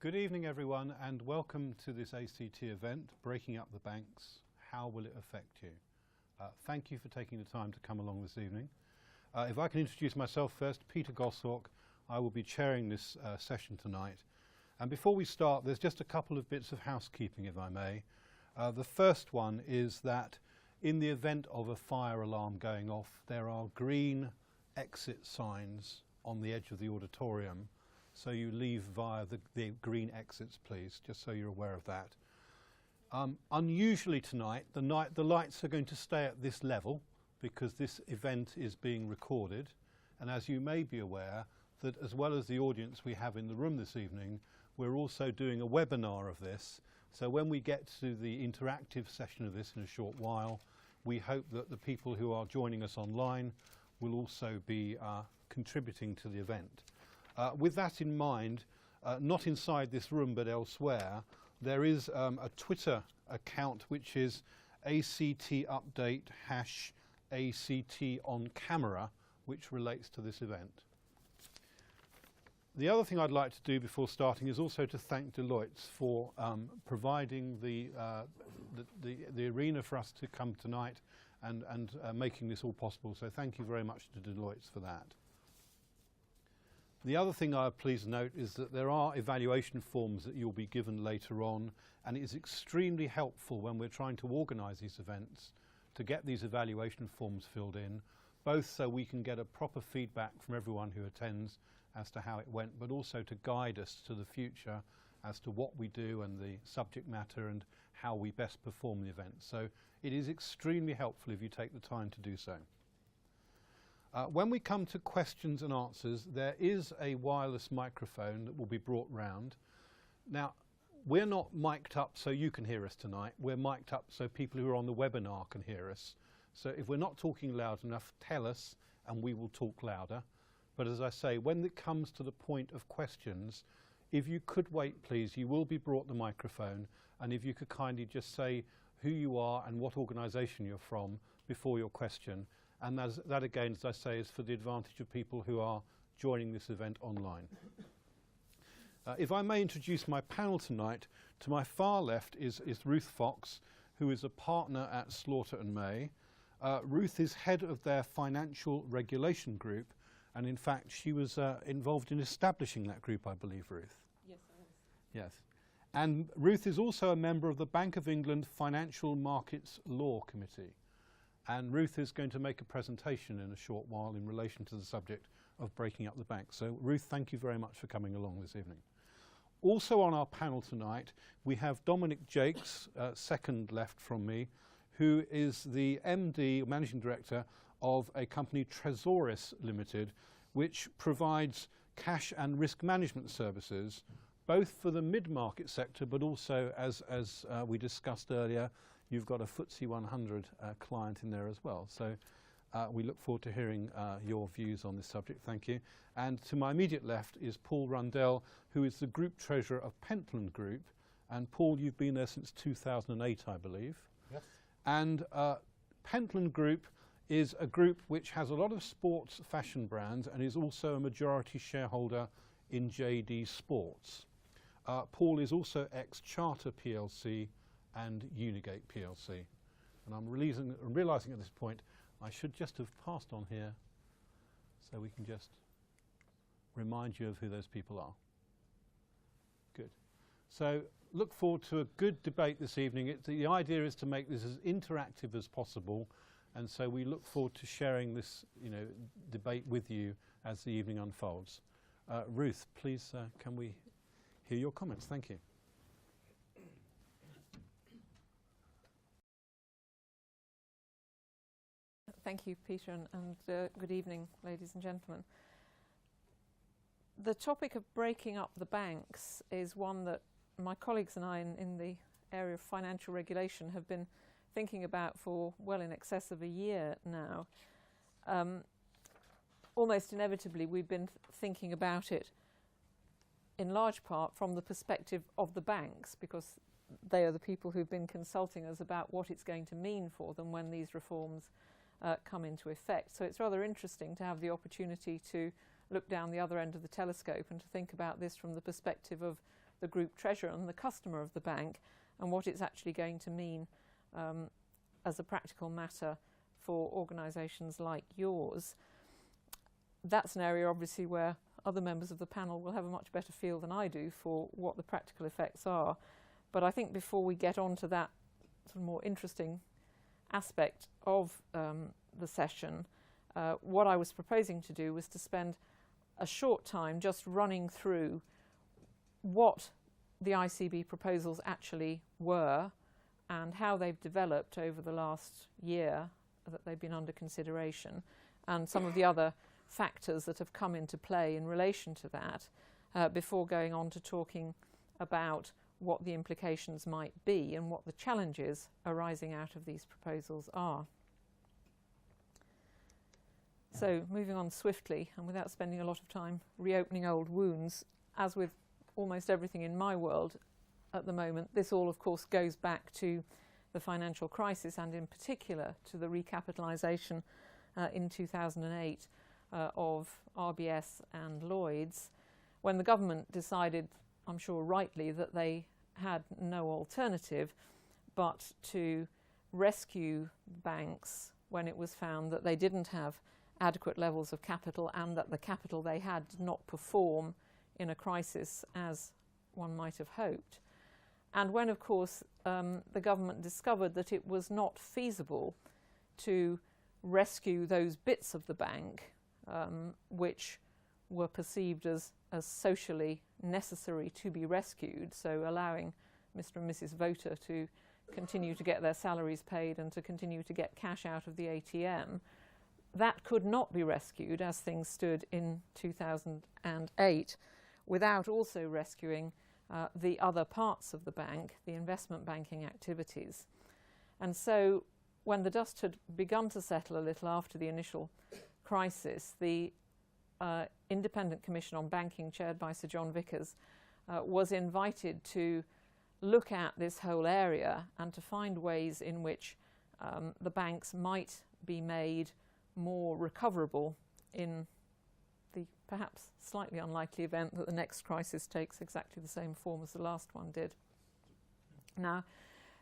Good evening everyone, and welcome to this ACT event, Breaking Up the Banks, How Will It Affect You? Thank you for taking the time to come along this evening. If I can introduce myself first, Peter Goshawk. I will be chairing this session tonight. And before we start, there's just a couple of bits of housekeeping, if I may. The first one is that in the event of a fire alarm going off, there are green exit signs on the edge of the auditorium. So you leave via the green exits, please, just so you're aware of that. Unusually tonight, the lights are going to stay at this level because this event is being recorded. And as you may be aware, that as well as the audience we have in the room this evening, we're also doing a webinar of this. So when we get to the interactive session of this in a short while, we hope that the people who are joining us online will also be contributing to the event. With that in mind, not inside this room but elsewhere, there is a Twitter account which is ACT update #ACT on camera, which relates to this event. The other thing I'd like to do before starting is also to thank Deloitte for providing the arena for us to come tonight and making this all possible. So thank you very much to Deloitte for that. The other thing I please note is that there are evaluation forms that you'll be given later on, and it is extremely helpful when we're trying to organise these events to get these evaluation forms filled in, both so we can get a proper feedback from everyone who attends as to how it went, but also to guide us to the future as to what we do and the subject matter and how we best perform the event. So it is extremely helpful if you take the time to do so. When we come to questions and answers, there is a wireless microphone that will be brought round. Now, we're not mic'd up so you can hear us tonight. We're mic'd up so people who are on the webinar can hear us. So if we're not talking loud enough, tell us and we will talk louder. But as I say, when it comes to the point of questions, if you could wait, please, you will be brought the microphone. And if you could kindly just say who you are and what organisation you're from before your question. And that again, as I say, is for the advantage of people who are joining this event online. If I may introduce my panel tonight, to my far left is Ruth Fox, who is a partner at Slaughter and May. Ruth is head of their financial regulation group, and in fact she was involved in establishing that group, I believe, Ruth. Yes, I was. Yes. And Ruth is also a member of the Bank of England Financial Markets Law Committee. And Ruth is going to make a presentation in a short while in relation to the subject of breaking up the bank. So Ruth, thank you very much for coming along this evening. Also on our panel tonight, we have Dominic Jakes, second left from me, who is the MD, Managing Director of a company, Tresoris Limited, which provides cash and risk management services, both for the mid-market sector, but also, as we discussed earlier, you've got a FTSE 100 client in there as well. So we look forward to hearing your views on this subject. Thank you. And to my immediate left is Paul Rundell, who is the Group Treasurer of Pentland Group. And Paul, you've been there since 2008, I believe. Yes. And Pentland Group is a group which has a lot of sports fashion brands and is also a majority shareholder in JD Sports. Paul is also ex-Charter PLC and Unigate PLC. And I'm realising at this point I should just have passed on here so we can just remind you of who those people are. Good. So look forward to a good debate this evening. The idea is to make this as interactive as possible, and so we look forward to sharing this debate with you as the evening unfolds. Ruth, please can we hear your comments? Thank you. Thank you, Peter, and good evening, ladies and gentlemen. The topic of breaking up the banks is one that my colleagues and I in the area of financial regulation have been thinking about for well in excess of a year now. Almost inevitably, we've been thinking about it in large part from the perspective of the banks, because they are the people who've been consulting us about what it's going to mean for them when these reforms come into effect. So it's rather interesting to have the opportunity to look down the other end of the telescope and to think about this from the perspective of the group treasurer and the customer of the bank, and what it's actually going to mean as a practical matter for organisations like yours. That's an area obviously where other members of the panel will have a much better feel than I do for what the practical effects are. But I think before we get on to that sort of more interesting aspect of the session, what I was proposing to do was to spend a short time just running through what the ICB proposals actually were and how they've developed over the last year that they've been under consideration, and some of the other factors that have come into play in relation to that, before going on to talking about what the implications might be and what the challenges arising out of these proposals are. So, moving on swiftly and without spending a lot of time reopening old wounds, as with almost everything in my world at the moment, this all of course goes back to the financial crisis, and in particular to the recapitalisation in 2008 of RBS and Lloyds, when the government decided, I'm sure rightly, that they had no alternative but to rescue banks when it was found that they didn't have adequate levels of capital and that the capital they had did not perform in a crisis as one might have hoped. And when, of course, the government discovered that it was not feasible to rescue those bits of the bank which were perceived as socially necessary to be rescued, so allowing Mr. and Mrs. Voter to continue to get their salaries paid and to continue to get cash out of the ATM, that could not be rescued as things stood in 2008 without also rescuing the other parts of the bank, the investment banking activities. And so when the dust had begun to settle a little after the initial crisis, the Independent Commission on Banking, chaired by Sir John Vickers, was invited to look at this whole area and to find ways in which the banks might be made more recoverable in the perhaps slightly unlikely event that the next crisis takes exactly the same form as the last one did. Now,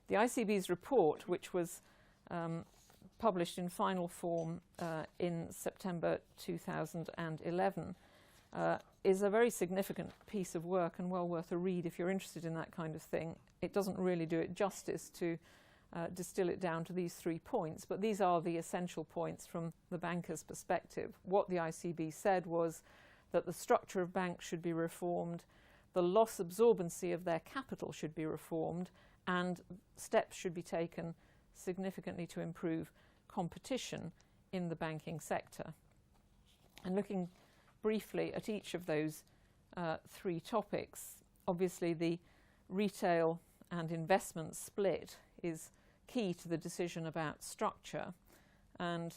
the ICB's report, which was published in final form in September 2011, is a very significant piece of work and well worth a read if you're interested in that kind of thing. It doesn't really do it justice to distill it down to these 3 points, but these are the essential points from the banker's perspective. What the ICB said was that the structure of banks should be reformed, the loss absorbency of their capital should be reformed, and steps should be taken significantly to improve competition in the banking sector. And looking briefly at each of those 3 topics, obviously the retail and investment split is key to the decision about structure, and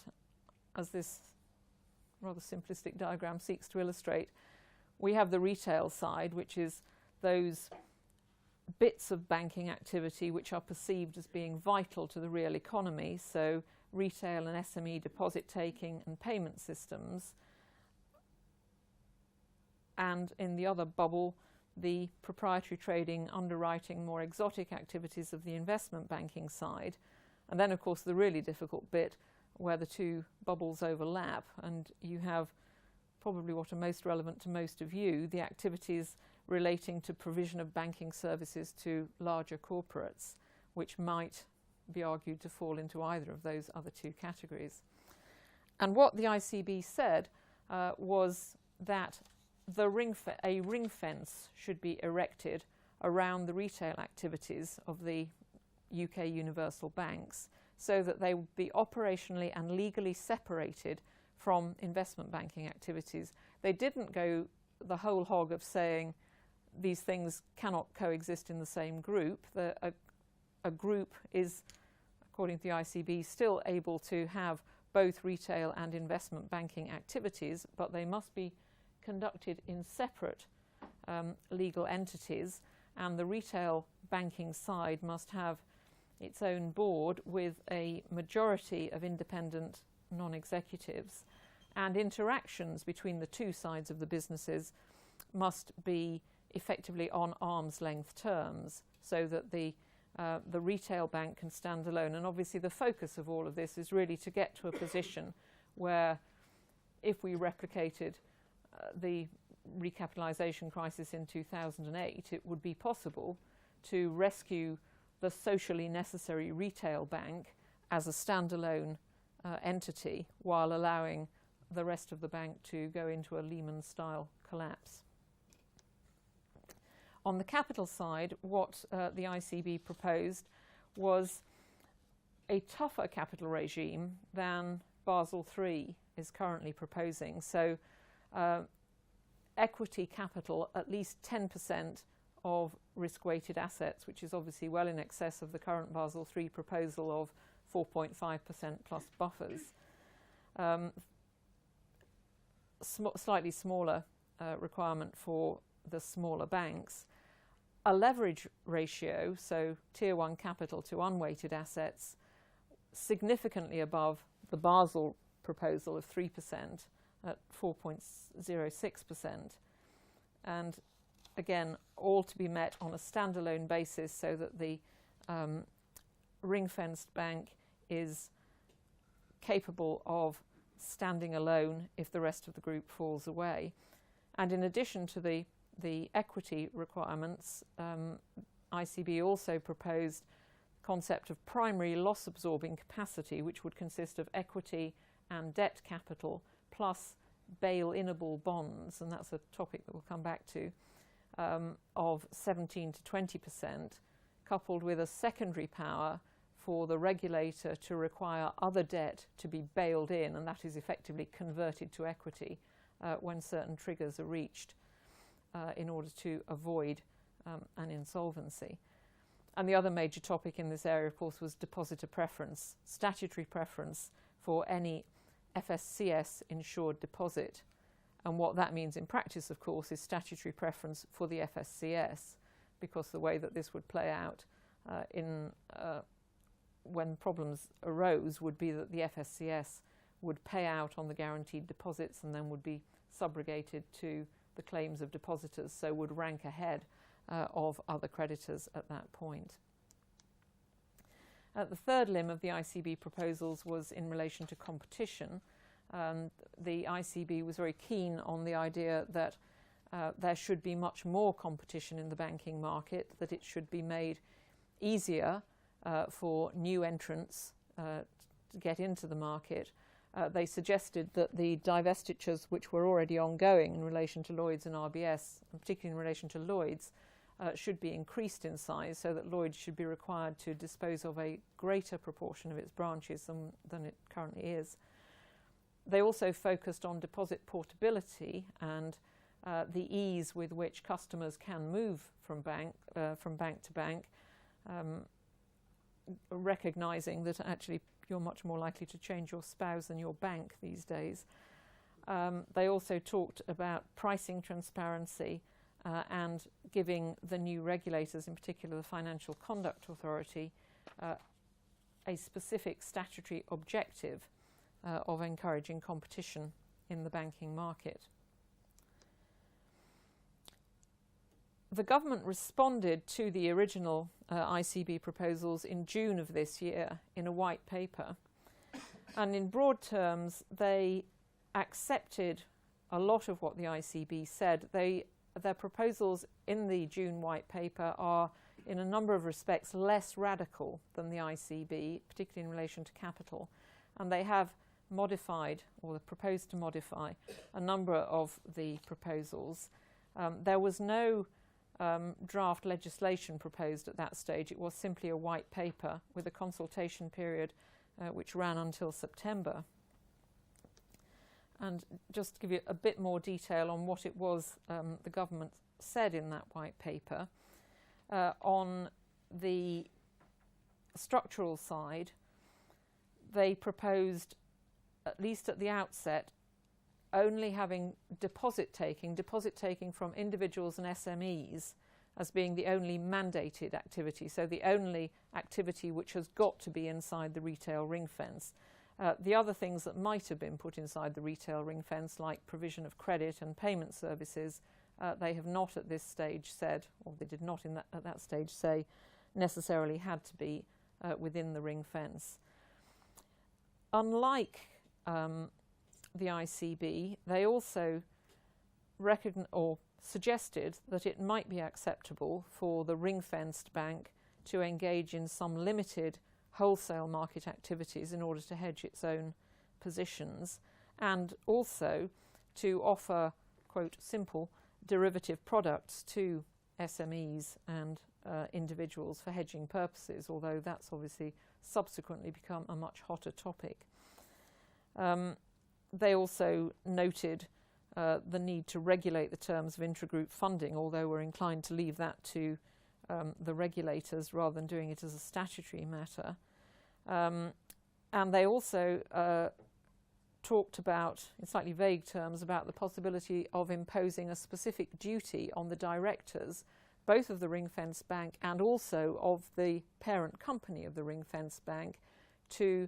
as this rather simplistic diagram seeks to illustrate, we have the retail side, which is those bits of banking activity which are perceived as being vital to the real economy, so retail and SME deposit taking and payment systems, and in the other bubble the proprietary trading, underwriting, more exotic activities of the investment banking side. And then, of course, the really difficult bit where the 2 bubbles overlap, and you have probably what are most relevant to most of you, the activities relating to provision of banking services to larger corporates, which might be argued to fall into either of those other 2 categories. And what the ICB said was that a ring fence should be erected around the retail activities of the UK universal banks so that they would be operationally and legally separated from investment banking activities. They didn't go the whole hog of saying these things cannot coexist in the same group. A group is, according to the ICB, still able to have both retail and investment banking activities, but they must be conducted in separate legal entities, and the retail banking side must have its own board with a majority of independent non-executives, and interactions between the 2 sides of the businesses must be effectively on arm's length terms, so that the retail bank can stand alone. And obviously the focus of all of this is really to get to a position where, if we replicated the recapitalisation crisis in 2008, it would be possible to rescue the socially necessary retail bank as a standalone entity, while allowing the rest of the bank to go into a Lehman-style collapse. On the capital side, what the ICB proposed was a tougher capital regime than Basel III is currently proposing. So equity capital, at least 10% of risk-weighted assets, which is obviously well in excess of the current Basel III proposal of 4.5% plus buffers. Slightly smaller requirement for the smaller banks. A leverage ratio, so Tier 1 capital to unweighted assets, significantly above the Basel proposal of 3% at 4.06%. And again, all to be met on a standalone basis, so that the ring-fenced bank is capable of standing alone if the rest of the group falls away. And in addition to the equity requirements, ICB also proposed the concept of primary loss-absorbing capacity, which would consist of equity and debt capital plus bail-inable bonds, and that's a topic that we'll come back to, of 17 to 20%, coupled with a secondary power for the regulator to require other debt to be bailed in, and that is effectively converted to equity when certain triggers are reached, in order to avoid an insolvency. And the other major topic in this area, of course, was depositor preference, statutory preference for any FSCS insured deposit. And what that means in practice, of course, is statutory preference for the FSCS, because the way that this would play out when problems arose would be that the FSCS would pay out on the guaranteed deposits and then would be subrogated to the claims of depositors, so would rank ahead of other creditors at that point. The third limb of the ICB proposals was in relation to competition. The ICB was very keen on the idea that there should be much more competition in the banking market, that it should be made easier for new entrants to get into the market. They suggested that the divestitures which were already ongoing in relation to Lloyds and RBS, and particularly in relation to Lloyds, should be increased in size, so that Lloyds should be required to dispose of a greater proportion of its branches than it currently is. They also focused on deposit portability and the ease with which customers can move from bank to bank, recognising that actually you're much more likely to change your spouse than your bank these days. They also talked about pricing transparency and giving the new regulators, in particular the Financial Conduct Authority, a specific statutory objective of encouraging competition in the banking market. The government responded to the original ICB proposals in June of this year in a white paper, and in broad terms they accepted a lot of what the ICB said. Their proposals in the June white paper are in a number of respects less radical than the ICB, particularly in relation to capital, and they have modified or proposed to modify a number of the proposals. There was no draft legislation proposed at that stage. It was simply a white paper with a consultation period which ran until September. And just to give you a bit more detail on what it was the government said in that white paper, on the structural side, they proposed, at least at the outset, only having deposit taking from individuals and SMEs as being the only mandated activity, so the only activity which has got to be inside the retail ring fence. The other things that might have been put inside the retail ring fence, like provision of credit and payment services, They have not at this stage said, or they did not at that stage say, necessarily had to be within the ring fence. Unlike the ICB, they also suggested that it might be acceptable for the ring-fenced bank to engage in some limited wholesale market activities in order to hedge its own positions, and also to offer, quote, simple derivative products to SMEs and individuals for hedging purposes, although that's obviously subsequently become a much hotter topic. They also noted the need to regulate the terms of intragroup funding, although we're inclined to leave that to the regulators rather than doing it as a statutory matter. And they also talked about, in slightly vague terms, about the possibility of imposing a specific duty on the directors, both of the ring-fenced bank and also of the parent company of the ring-fenced bank, to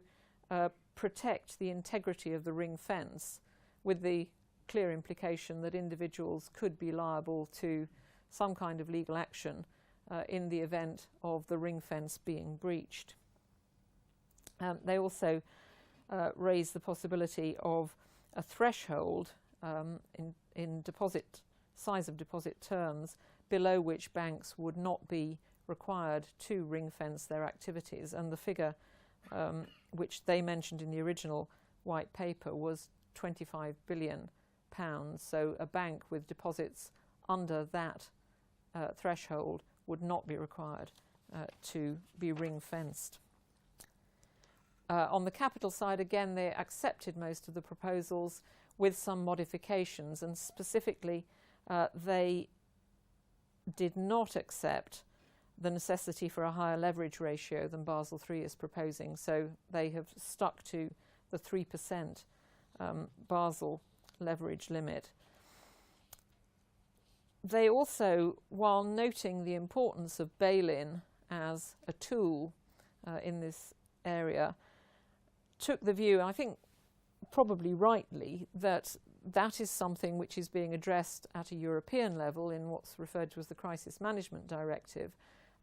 protect the integrity of the ring fence, with the clear implication that individuals could be liable to some kind of legal action in the event of the ring fence being breached. They also raised the possibility of a threshold in deposit size of deposit terms below which banks would not be required to ring fence their activities, and the figure which they mentioned in the original white paper was £25 billion. So a bank with deposits under that threshold would not be required to be ring-fenced. On the capital side, again, they accepted most of the proposals with some modifications, and specifically they did not accept the necessity for a higher leverage ratio than Basel III is proposing. So they have stuck to the 3% Basel leverage limit. They also, while noting the importance of bail-in as a tool in this area, took the view, I think probably rightly, that that is something which is being addressed at a European level in what's referred to as the Crisis Management Directive,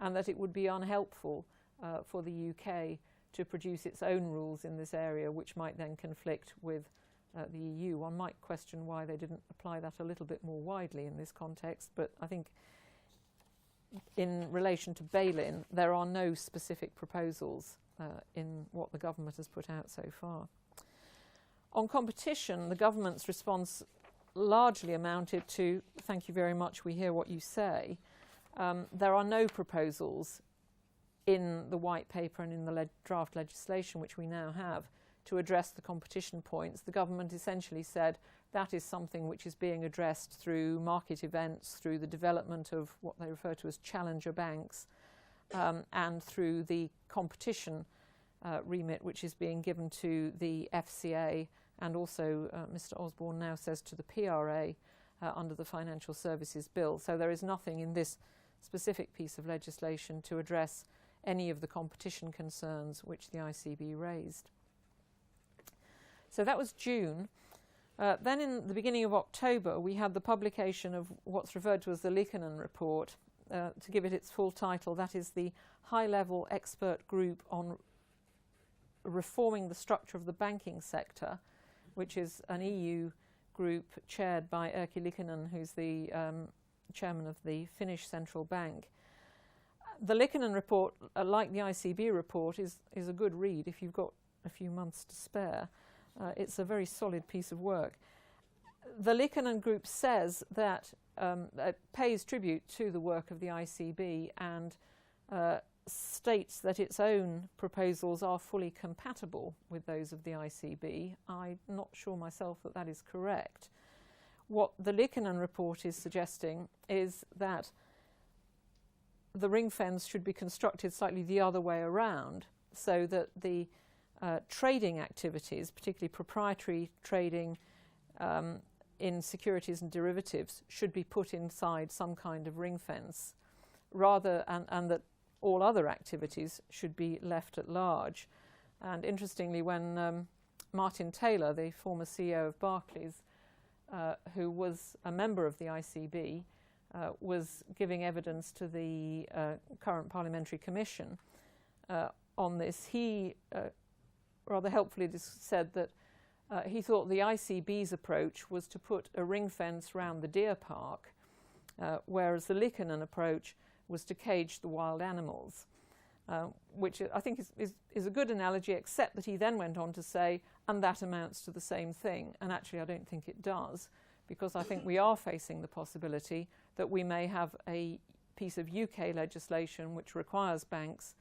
and that it would be unhelpful for the UK to produce its own rules in this area, which might then conflict with the EU. One might question why they didn't apply that a little bit more widely in this context, but I think in relation to bail-in, there are no specific proposals in what the government has put out so far. On competition, the government's response largely amounted to, thank you very much, we hear what you say. There are no proposals in the white paper and in the draft legislation which we now have to address the competition points. The government essentially said that is something which is being addressed through market events, through the development of what they refer to as challenger banks, and through the competition remit which is being given to the FCA, and also Mr. Osborne now says to the PRA under the Financial Services Bill. So there is nothing in this specific piece of legislation to address any of the competition concerns which the ICB raised. So that was June. Then in the beginning of October, we had the publication of what's referred to as the Liikanen Report. To give it its full title, that is the high-level expert group on reforming the structure of the banking sector, which is an EU group chaired by Erkki Liikanen, who's the chairman of the Finnish Central Bank. The Liikanen Report, like the ICB report, is a good read if you've got a few months to spare. It's a very solid piece of work. The Liikanen Group says that it pays tribute to the work of the ICB and states that its own proposals are fully compatible with those of the ICB. I'm not sure myself that that is correct. What the Liikanen Report is suggesting is that the ring fence should be constructed slightly the other way around, so that the trading activities, particularly proprietary trading in securities and derivatives, should be put inside some kind of ring fence, rather, and that all other activities should be left at large. And interestingly, when Martin Taylor, the former CEO of Barclays, who was a member of the ICB, was giving evidence to the current Parliamentary Commission on this. He rather helpfully said that he thought the ICB's approach was to put a ring fence round the deer park, whereas the Liikanen approach was to cage the wild animals, which I think is a good analogy, except that he then went on to say, and that amounts to the same thing. And actually I don't think it does, because I think we are facing the possibility that we may have a piece of UK legislation which requires banks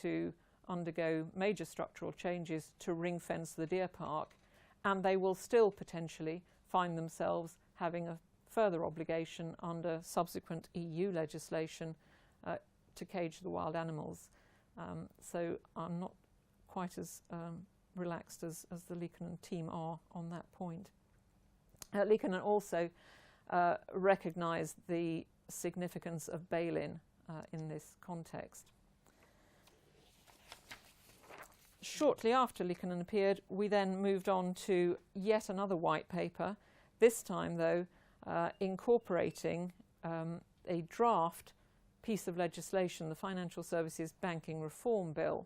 to undergo major structural changes to ring fence the deer park, and they will still potentially find themselves having a further obligation under subsequent EU legislation to cage the wild animals. So I'm not quite as relaxed as the Liikanen team are on that point. Liikanen also recognised the significance of bail-in in this context. Shortly after Liikanen appeared, we then moved on to yet another white paper, this time though incorporating a draft piece of legislation, the Financial Services Banking Reform Bill.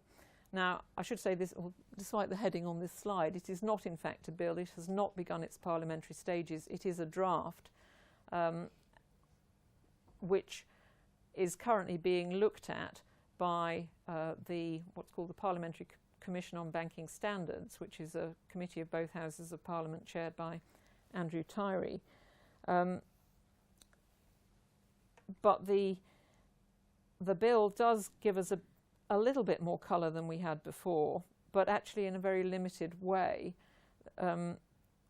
Now, I should say this, despite the heading on this slide, it is not in fact a bill. It has not begun its parliamentary stages. It is a draft which is currently being looked at by what's called the Parliamentary Commission on Banking Standards, which is a committee of both Houses of Parliament chaired by Andrew Tyree. But the bill does give us a little bit more colour than we had before, but actually in a very limited way.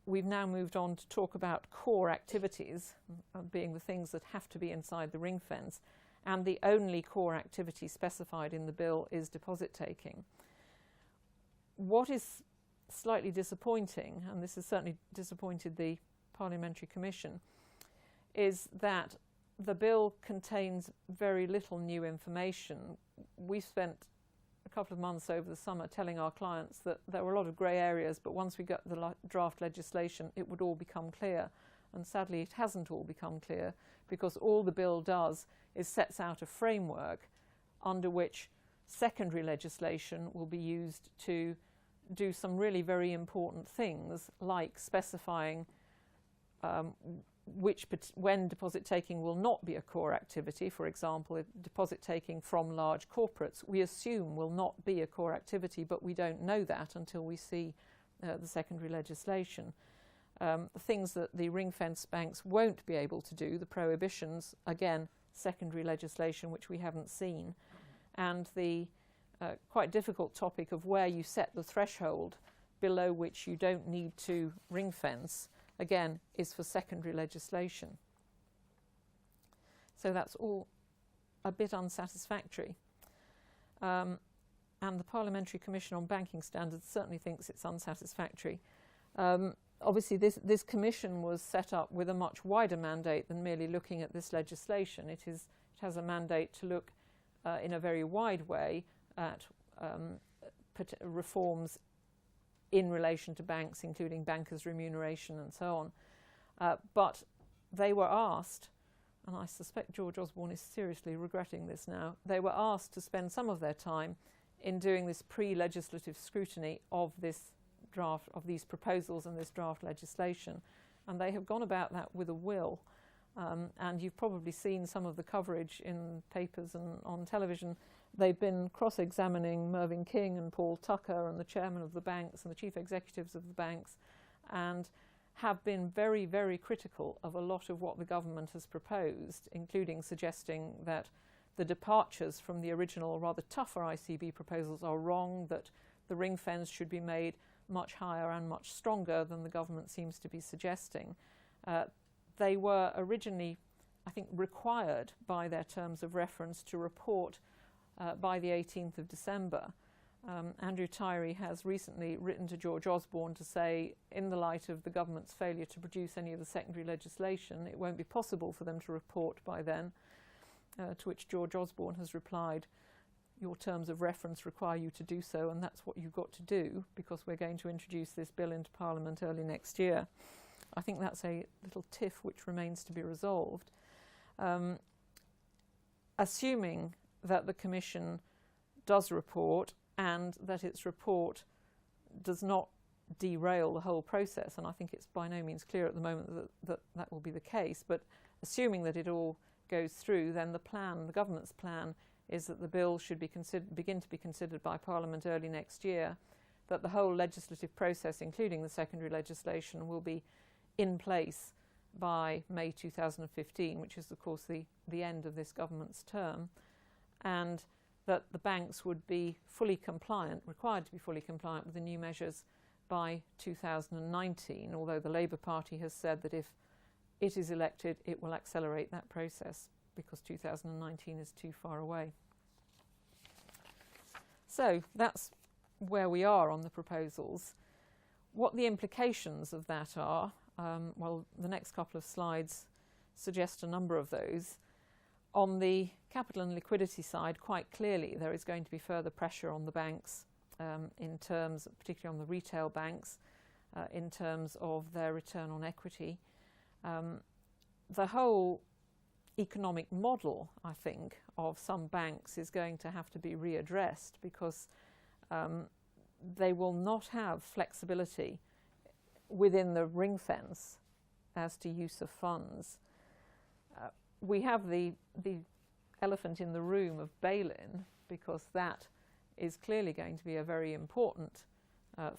We've now moved on to talk about core activities, being the things that have to be inside the ring fence, and the only core activity specified in the bill is deposit taking. What is slightly disappointing, and this has certainly disappointed the Parliamentary Commission, is that the bill contains very little new information. We spent a couple of months over the summer telling our clients that there were a lot of grey areas, but once we got the draft legislation, it would all become clear. And sadly, it hasn't all become clear, because all the bill does is sets out a framework under which secondary legislation will be used to do some really very important things, like specifying when deposit taking will not be a core activity. For example, if deposit taking from large corporates, we assume will not be a core activity, but we don't know that until we see the secondary legislation. The things that the ring-fence banks won't be able to do, the prohibitions, again, secondary legislation which we haven't seen, and the quite difficult topic of where you set the threshold below which you don't need to ring-fence, again, is for secondary legislation. So that's all a bit unsatisfactory. And the Parliamentary Commission on Banking Standards certainly thinks it's unsatisfactory. Obviously, this commission was set up with a much wider mandate than merely looking at this legislation. It has a mandate to look in a very wide way at reforms in relation to banks, including bankers' remuneration and so on. But they were asked, and I suspect George Osborne is seriously regretting this now, they were asked to spend some of their time in doing this pre-legislative scrutiny of this draft, of these proposals and this draft legislation. And they have gone about that with a will. And you've probably seen some of the coverage in papers and on television. They've been cross-examining Mervyn King and Paul Tucker and the chairman of the banks and the chief executives of the banks, and have been very, very critical of a lot of what the government has proposed, including suggesting that the departures from the original, rather tougher ICB proposals are wrong, that the ring fence should be made much higher and much stronger than the government seems to be suggesting. They were originally, I think, required by their terms of reference to report by the 18th of December. Andrew Tyree has recently written to George Osborne to say, in the light of the government's failure to produce any of the secondary legislation, it won't be possible for them to report by then, to which George Osborne has replied, your terms of reference require you to do so, and that's what you've got to do, because we're going to introduce this bill into Parliament early next year. I think that's a little tiff which remains to be resolved. Assuming that the Commission does report and that its report does not derail the whole process, and I think it's by no means clear at the moment that will be the case, but assuming that it all goes through, then the government's plan is that the bill should be begin to be considered by Parliament early next year, that the whole legislative process, including the secondary legislation, will be in place by May 2015, which is of course the end of this government's term, and that the banks would be fully compliant, required to be fully compliant with the new measures by 2019, although the Labour Party has said that if it is elected, it will accelerate that process because 2019 is too far away. So that's where we are on the proposals. What the implications of that are, well, the next couple of slides suggest a number of those. On the capital and liquidity side, quite clearly there is going to be further pressure on the banks in terms, particularly on the retail banks, in terms of their return on equity. The whole economic model, I think, of some banks is going to have to be readdressed because they will not have flexibility within the ring fence as to use of funds. We have the elephant in the room of bail-in because that is clearly going to be a very important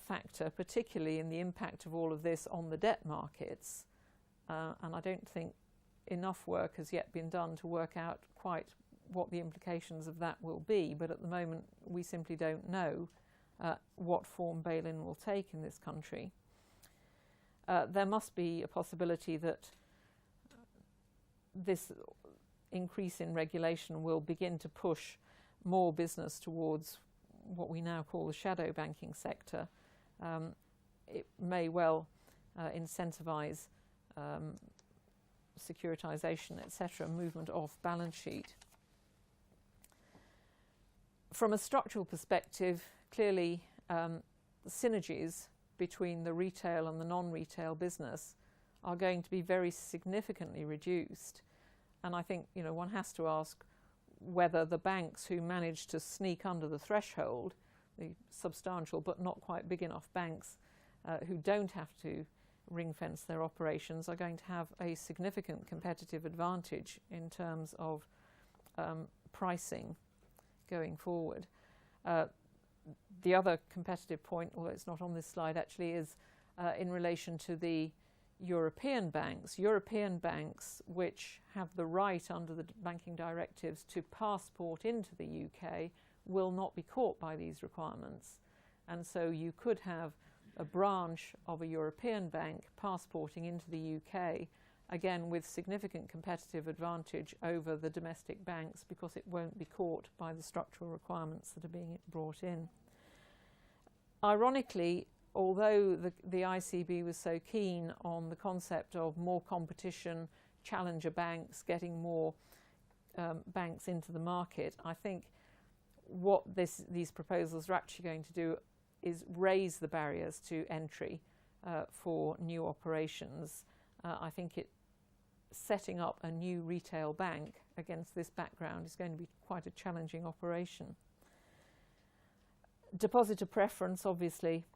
factor, particularly in the impact of all of this on the debt markets. And I don't think enough work has yet been done to work out quite what the implications of that will be, but at the moment we simply don't know what form bail-in will take in this country. There must be a possibility that this increase in regulation will begin to push more business towards what we now call the shadow banking sector. It may well incentivise securitisation, etc., movement off balance sheet. From a structural perspective, clearly the synergies between the retail and the non-retail business are going to be very significantly reduced. And I think, you know, one has to ask whether the banks who manage to sneak under the threshold, the substantial but not quite big enough banks who don't have to ring-fence their operations, are going to have a significant competitive advantage in terms of pricing going forward. The other competitive point, although it's not on this slide actually, is in relation to the European banks. European banks which have the right under the banking directives to passport into the UK will not be caught by these requirements. And so you could have a branch of a European bank passporting into the UK, again with significant competitive advantage over the domestic banks because it won't be caught by the structural requirements that are being brought in. Ironically, although the ICB was so keen on the concept of more competition, challenger banks, getting more banks into the market, I think what these proposals are actually going to do is raise the barriers to entry for new operations. I think setting up a new retail bank against this background is going to be quite a challenging operation. Depositor preference obviously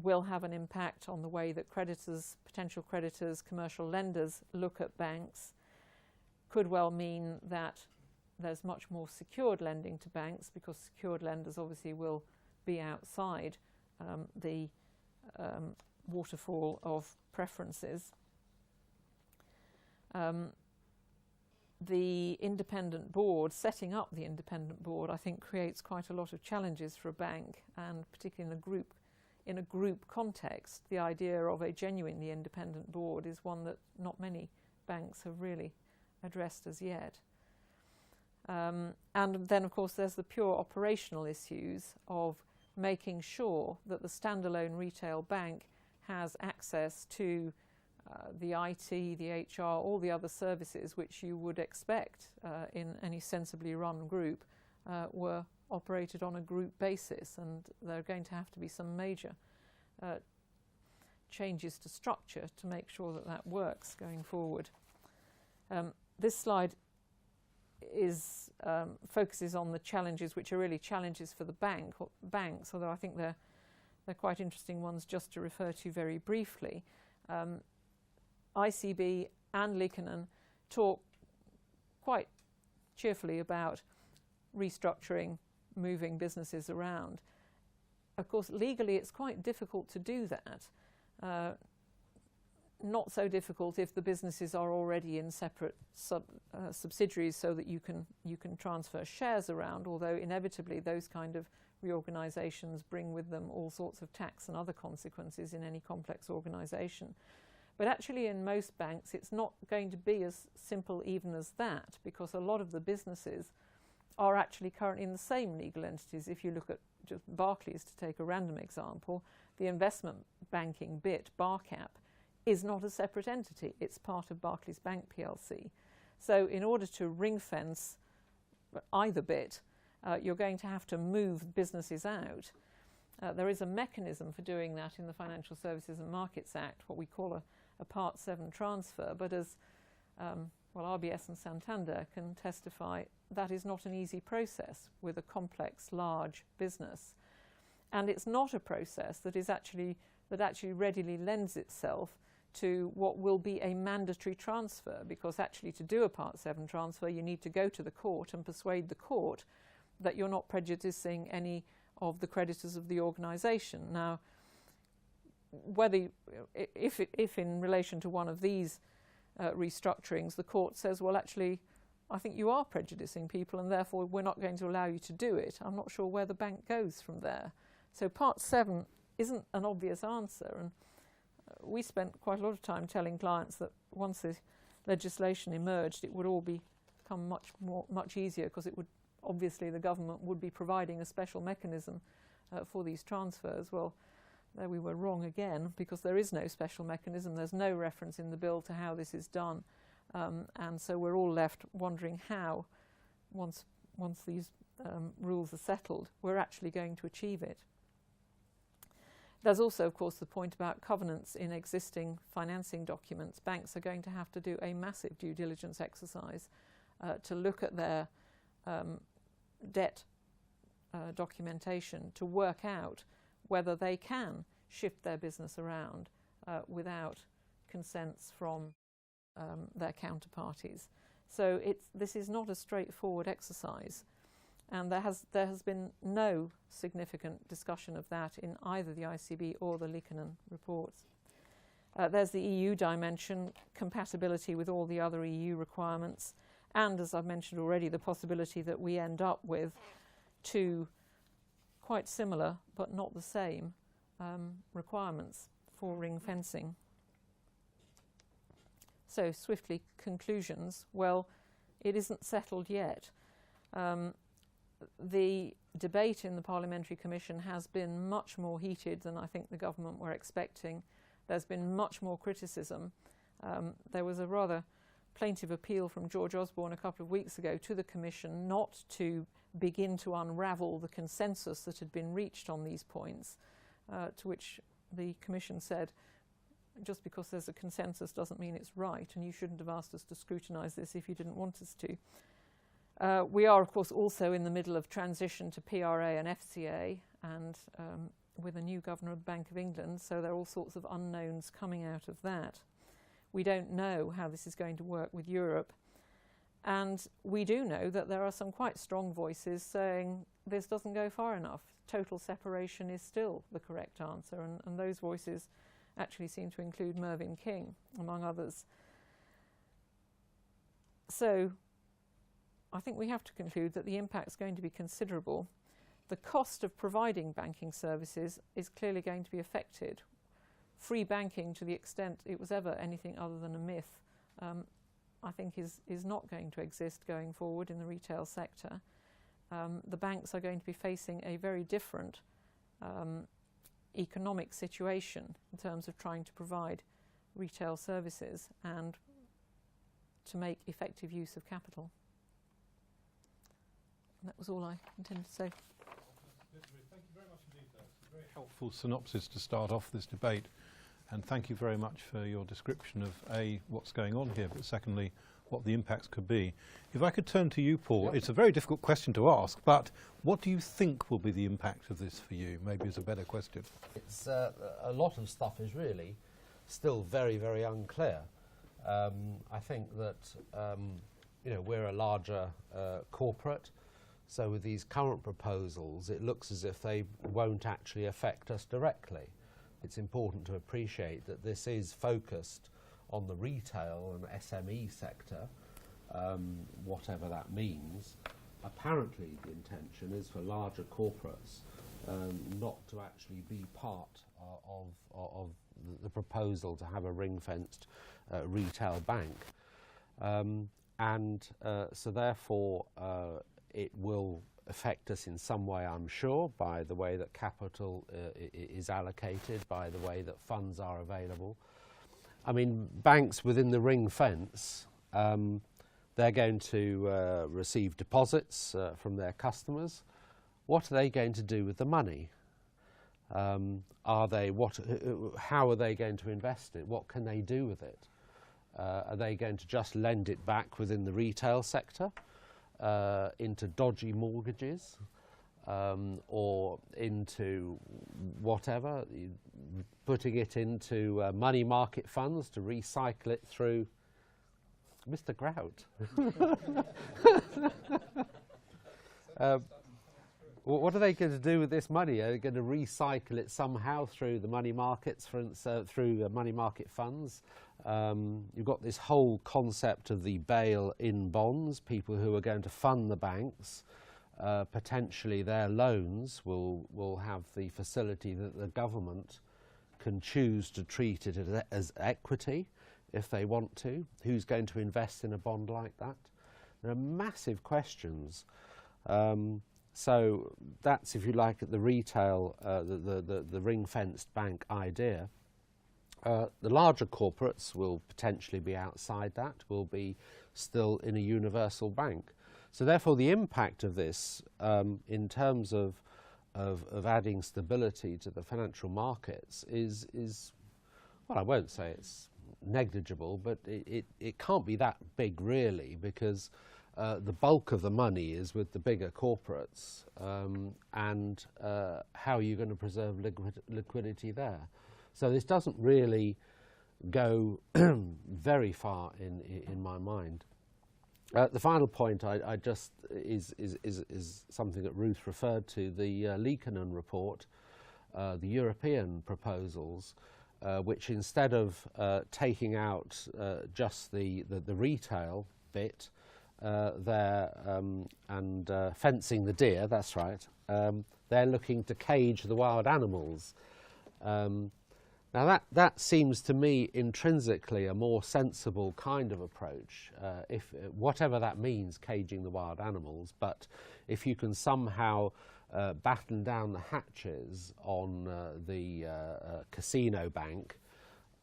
will have an impact on the way that creditors, potential creditors, commercial lenders look at banks. Could well mean that there's much more secured lending to banks because secured lenders obviously will be outside the waterfall of preferences. The independent board, setting up the independent board, I think creates quite a lot of challenges for a bank, and particularly in a group context, the idea of a genuinely independent board is one that not many banks have really addressed as yet. And then of course there's the pure operational issues of making sure that the standalone retail bank has access to the IT, the HR, all the other services which you would expect in any sensibly run group were operated on a group basis, and there are going to have to be some major changes to structure to make sure that that works going forward. This slide is focuses on the challenges which are really challenges for the banks, although I think they're quite interesting ones just to refer to very briefly. ICB and Liikanen talk quite cheerfully about restructuring, moving businesses around. Of course, legally it's quite difficult to do that. Not so difficult if the businesses are already in separate subsidiaries, so that you can transfer shares around, although inevitably those kind of reorganisations bring with them all sorts of tax and other consequences in any complex organisation. But actually in most banks it's not going to be as simple even as that, because a lot of the businesses are actually currently in the same legal entities. If you look at just Barclays, to take a random example, the investment banking bit, Barcap, is not a separate entity. It's part of Barclays Bank plc. So in order to ring fence either bit, you're going to have to move businesses out. There is a mechanism for doing that in the Financial Services and Markets Act, what we call a Part 7 transfer, but as RBS and Santander can testify, that is not an easy process with a complex, large business. And it's not a process that actually readily lends itself to what will be a mandatory transfer, because actually to do a Part 7 transfer you need to go to the court and persuade the court that you're not prejudicing any of the creditors of the organisation. Now, if in relation to one of these restructurings the court says, well actually I think you are prejudicing people and therefore we're not going to allow you to do it, I'm not sure where the bank goes from there. So Part 7 isn't an obvious answer, and we spent quite a lot of time telling clients that once the legislation emerged it would all become much easier, because it would obviously the government would be providing a special mechanism for these transfers. Well, there we were wrong again, because there is no special mechanism. There's no reference in the bill to how this is done, and so we're all left wondering how, once these rules are settled, we're actually going to achieve it. There's also, of course, the point about covenants in existing financing documents. Banks are going to have to do a massive due diligence exercise to look at their debt documentation to work out whether they can shift their business around without consents from their counterparties. So this is not a straightforward exercise, and there has been no significant discussion of that in either the ICB or the Liikanen reports. There's the EU dimension, compatibility with all the other EU requirements, and as I've mentioned already, the possibility that we end up with two quite similar but not the same requirements for ring fencing. So swiftly, conclusions. Well, it isn't settled yet. The debate in the Parliamentary Commission has been much more heated than I think the government were expecting. There's been much more criticism. There was a rather plaintive appeal from George Osborne a couple of weeks ago to the Commission not to begin to unravel the consensus that had been reached on these points, to which the Commission said, just because there's a consensus doesn't mean it's right, and you shouldn't have asked us to scrutinise this if you didn't want us to. We are, of course, also in the middle of transition to PRA and FCA, and with a new Governor of the Bank of England, so there are all sorts of unknowns coming out of that. We don't know how this is going to work with Europe, and we do know that there are some quite strong voices saying this doesn't go far enough. Total separation is still the correct answer, and those voices actually seem to include Mervyn King, among others. So I think we have to conclude that the impact is going to be considerable. The cost of providing banking services is clearly going to be affected. Free banking, to the extent it was ever anything other than a myth, I think is not going to exist going forward in the retail sector. The banks are going to be facing a very different economic situation in terms of trying to provide retail services and to make effective use of capital. And that was all I intended to say. Thank you very much indeed. That's a very helpful synopsis to start off this debate. And thank you very much for your description of A, what's going on here, but secondly, what the impacts could be. If I could turn to you, Paul, it's a very difficult question to ask, but what do you think will be the impact of this for you? Maybe is a better question. It's a lot of stuff is really still very, very unclear. I think that we're a larger corporate, so with these current proposals, it looks as if they won't actually affect us directly. It's important to appreciate that this is focused on the retail and SME sector, whatever that means. Apparently the intention is for larger corporates not to actually be part of the proposal to have a ring-fenced retail bank. So therefore it will affect us in some way, I'm sure, by the way that capital is allocated, by the way that funds are available. I mean, banks within the ring fence, they're going to receive deposits from their customers. What are they going to do with the money? How are they going to invest it? What can they do with it? Are they going to just lend it back within the retail sector into dodgy mortgages or into whatever, putting it into money market funds to recycle it through Mr. Grout? What are they going to do with this money? Are they going to recycle it somehow through the money markets, through money market funds? You've got this whole concept of the bail-in bonds, people who are going to fund the banks. Potentially their loans will have the facility that the government can choose to treat it as equity if they want to. Who's going to invest in a bond like that? There are massive questions. So that's, if you like, at the retail, the ring-fenced bank idea. The larger corporates will potentially be outside that, will be still in a universal bank. So therefore the impact of this in terms of adding stability to the financial markets is, well, I won't say it's negligible, but it can't be that big really, because the bulk of the money is with the bigger corporates, and how are you going to preserve liquidity there? So this doesn't really go very far in my mind. The final point I just is something that Ruth referred to, the Liikanen report, the European proposals, which instead of taking out just the retail bit, and fencing the deer, that's right, they're looking to cage the wild animals. Now that seems to me intrinsically a more sensible kind of approach, if whatever that means, caging the wild animals. But if you can somehow batten down the hatches on the casino bank,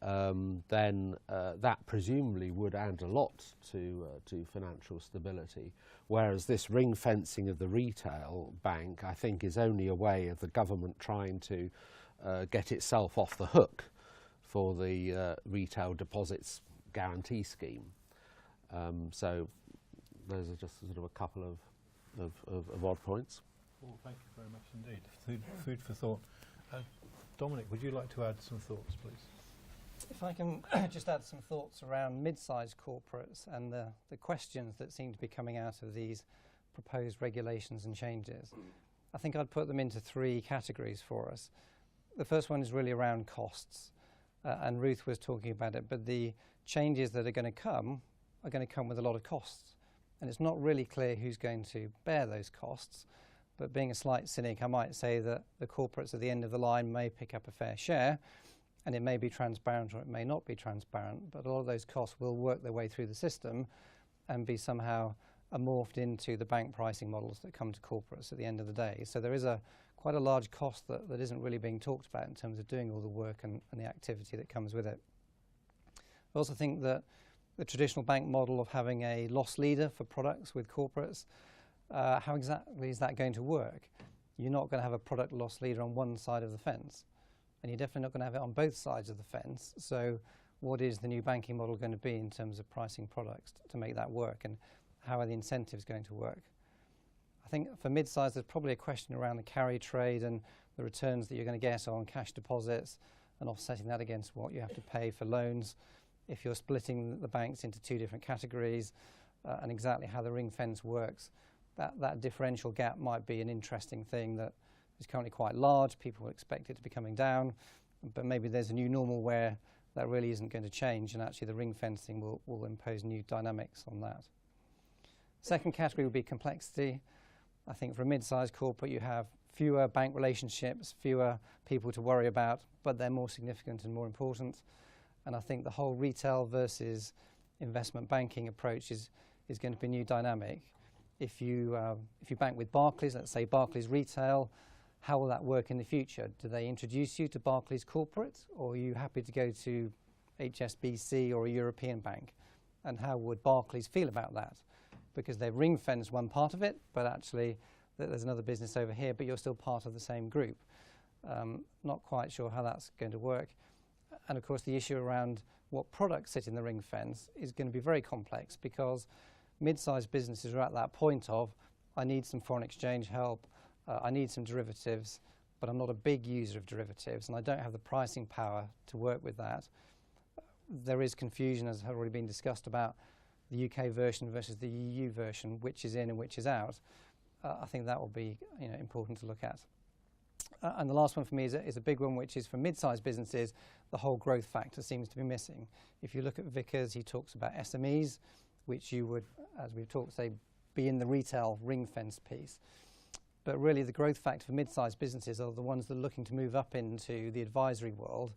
then that presumably would add a lot to financial stability. Whereas this ring fencing of the retail bank, I think, is only a way of the government trying to get itself off the hook for the retail deposits guarantee scheme. So those are just sort of a couple of odd points. Well, thank you very much indeed. Food for thought. Dominic, would you like to add some thoughts, please? If I can just add some thoughts around mid-sized corporates and the questions that seem to be coming out of these proposed regulations and changes. I think I'd put them into three categories for us. The first one is really around costs, and Ruth was talking about it, but the changes that are going to come with a lot of costs. And it's not really clear who's going to bear those costs, but being a slight cynic, I might say that the corporates at the end of the line may pick up a fair share, and it may be transparent or it may not be transparent, but a lot of those costs will work their way through the system and be somehow morphed into the bank pricing models that come to corporates at the end of the day. So there is quite a large cost that isn't really being talked about in terms of doing all the work and the activity that comes with it. I also think that the traditional bank model of having a loss leader for products with corporates, how exactly is that going to work? You're not going to have a product loss leader on one side of the fence. and you're definitely not going to have it on both sides of the fence. So what is the new banking model going to be in terms of pricing products to make that work, and how are the incentives going to work? I think for mid-size, there's probably a question around the carry trade and the returns that you're going to get on cash deposits and offsetting that against what you have to pay for loans. If you're splitting the banks into two different categories and exactly how the ring fence works, that differential gap might be an interesting thing that is currently quite large. People expect it to be coming down, but maybe there's a new normal where that really isn't going to change, and actually the ring fencing will impose new dynamics on that. Second category would be complexity. I think for a mid-sized corporate you have fewer bank relationships, fewer people to worry about, but they're more significant and more important. And I think the whole retail versus investment banking approach is going to be a new dynamic. If you bank with Barclays, let's say Barclays Retail, how will that work in the future? Do they introduce you to Barclays Corporate, or are you happy to go to HSBC or a European bank? And how would Barclays feel about that? Because they've ring-fenced one part of it, but actually there's another business over here, but you're still part of the same group. Not quite sure how that's going to work. And of course the issue around what products sit in the ring fence is going to be very complex, because mid-sized businesses are at that point of, I need some foreign exchange help, I need some derivatives, but I'm not a big user of derivatives and I don't have the pricing power to work with that. There is confusion, as has already been discussed, about the UK version versus the EU version, which is in and which is out. I think that will be important to look at. And the last one for me is a big one, which is for mid-sized businesses, the whole growth factor seems to be missing. If you look at Vickers, he talks about SMEs, which you would, as we've talked, say, be in the retail ring fence piece. But really the growth factor for mid-sized businesses are the ones that are looking to move up into the advisory world.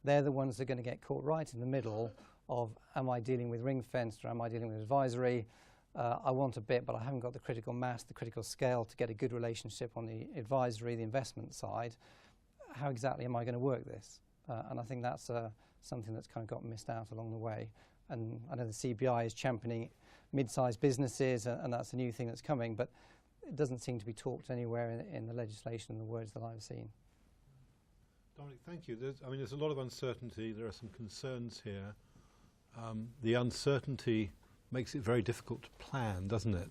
They're the ones that are going to get caught right in the middle of, am I dealing with ring fenced or am I dealing with advisory? I want a bit, but I haven't got the critical mass, the critical scale to get a good relationship on the advisory, the investment side. How exactly am I going to work this? And I think that's something that's kind of got missed out along the way. And I know the CBI is championing mid-sized businesses, and that's a new thing that's coming, but it doesn't seem to be talked anywhere in the legislation and the words that I've seen. Dominic, thank you. There's a lot of uncertainty. There are some concerns here. The uncertainty makes it very difficult to plan, doesn't it?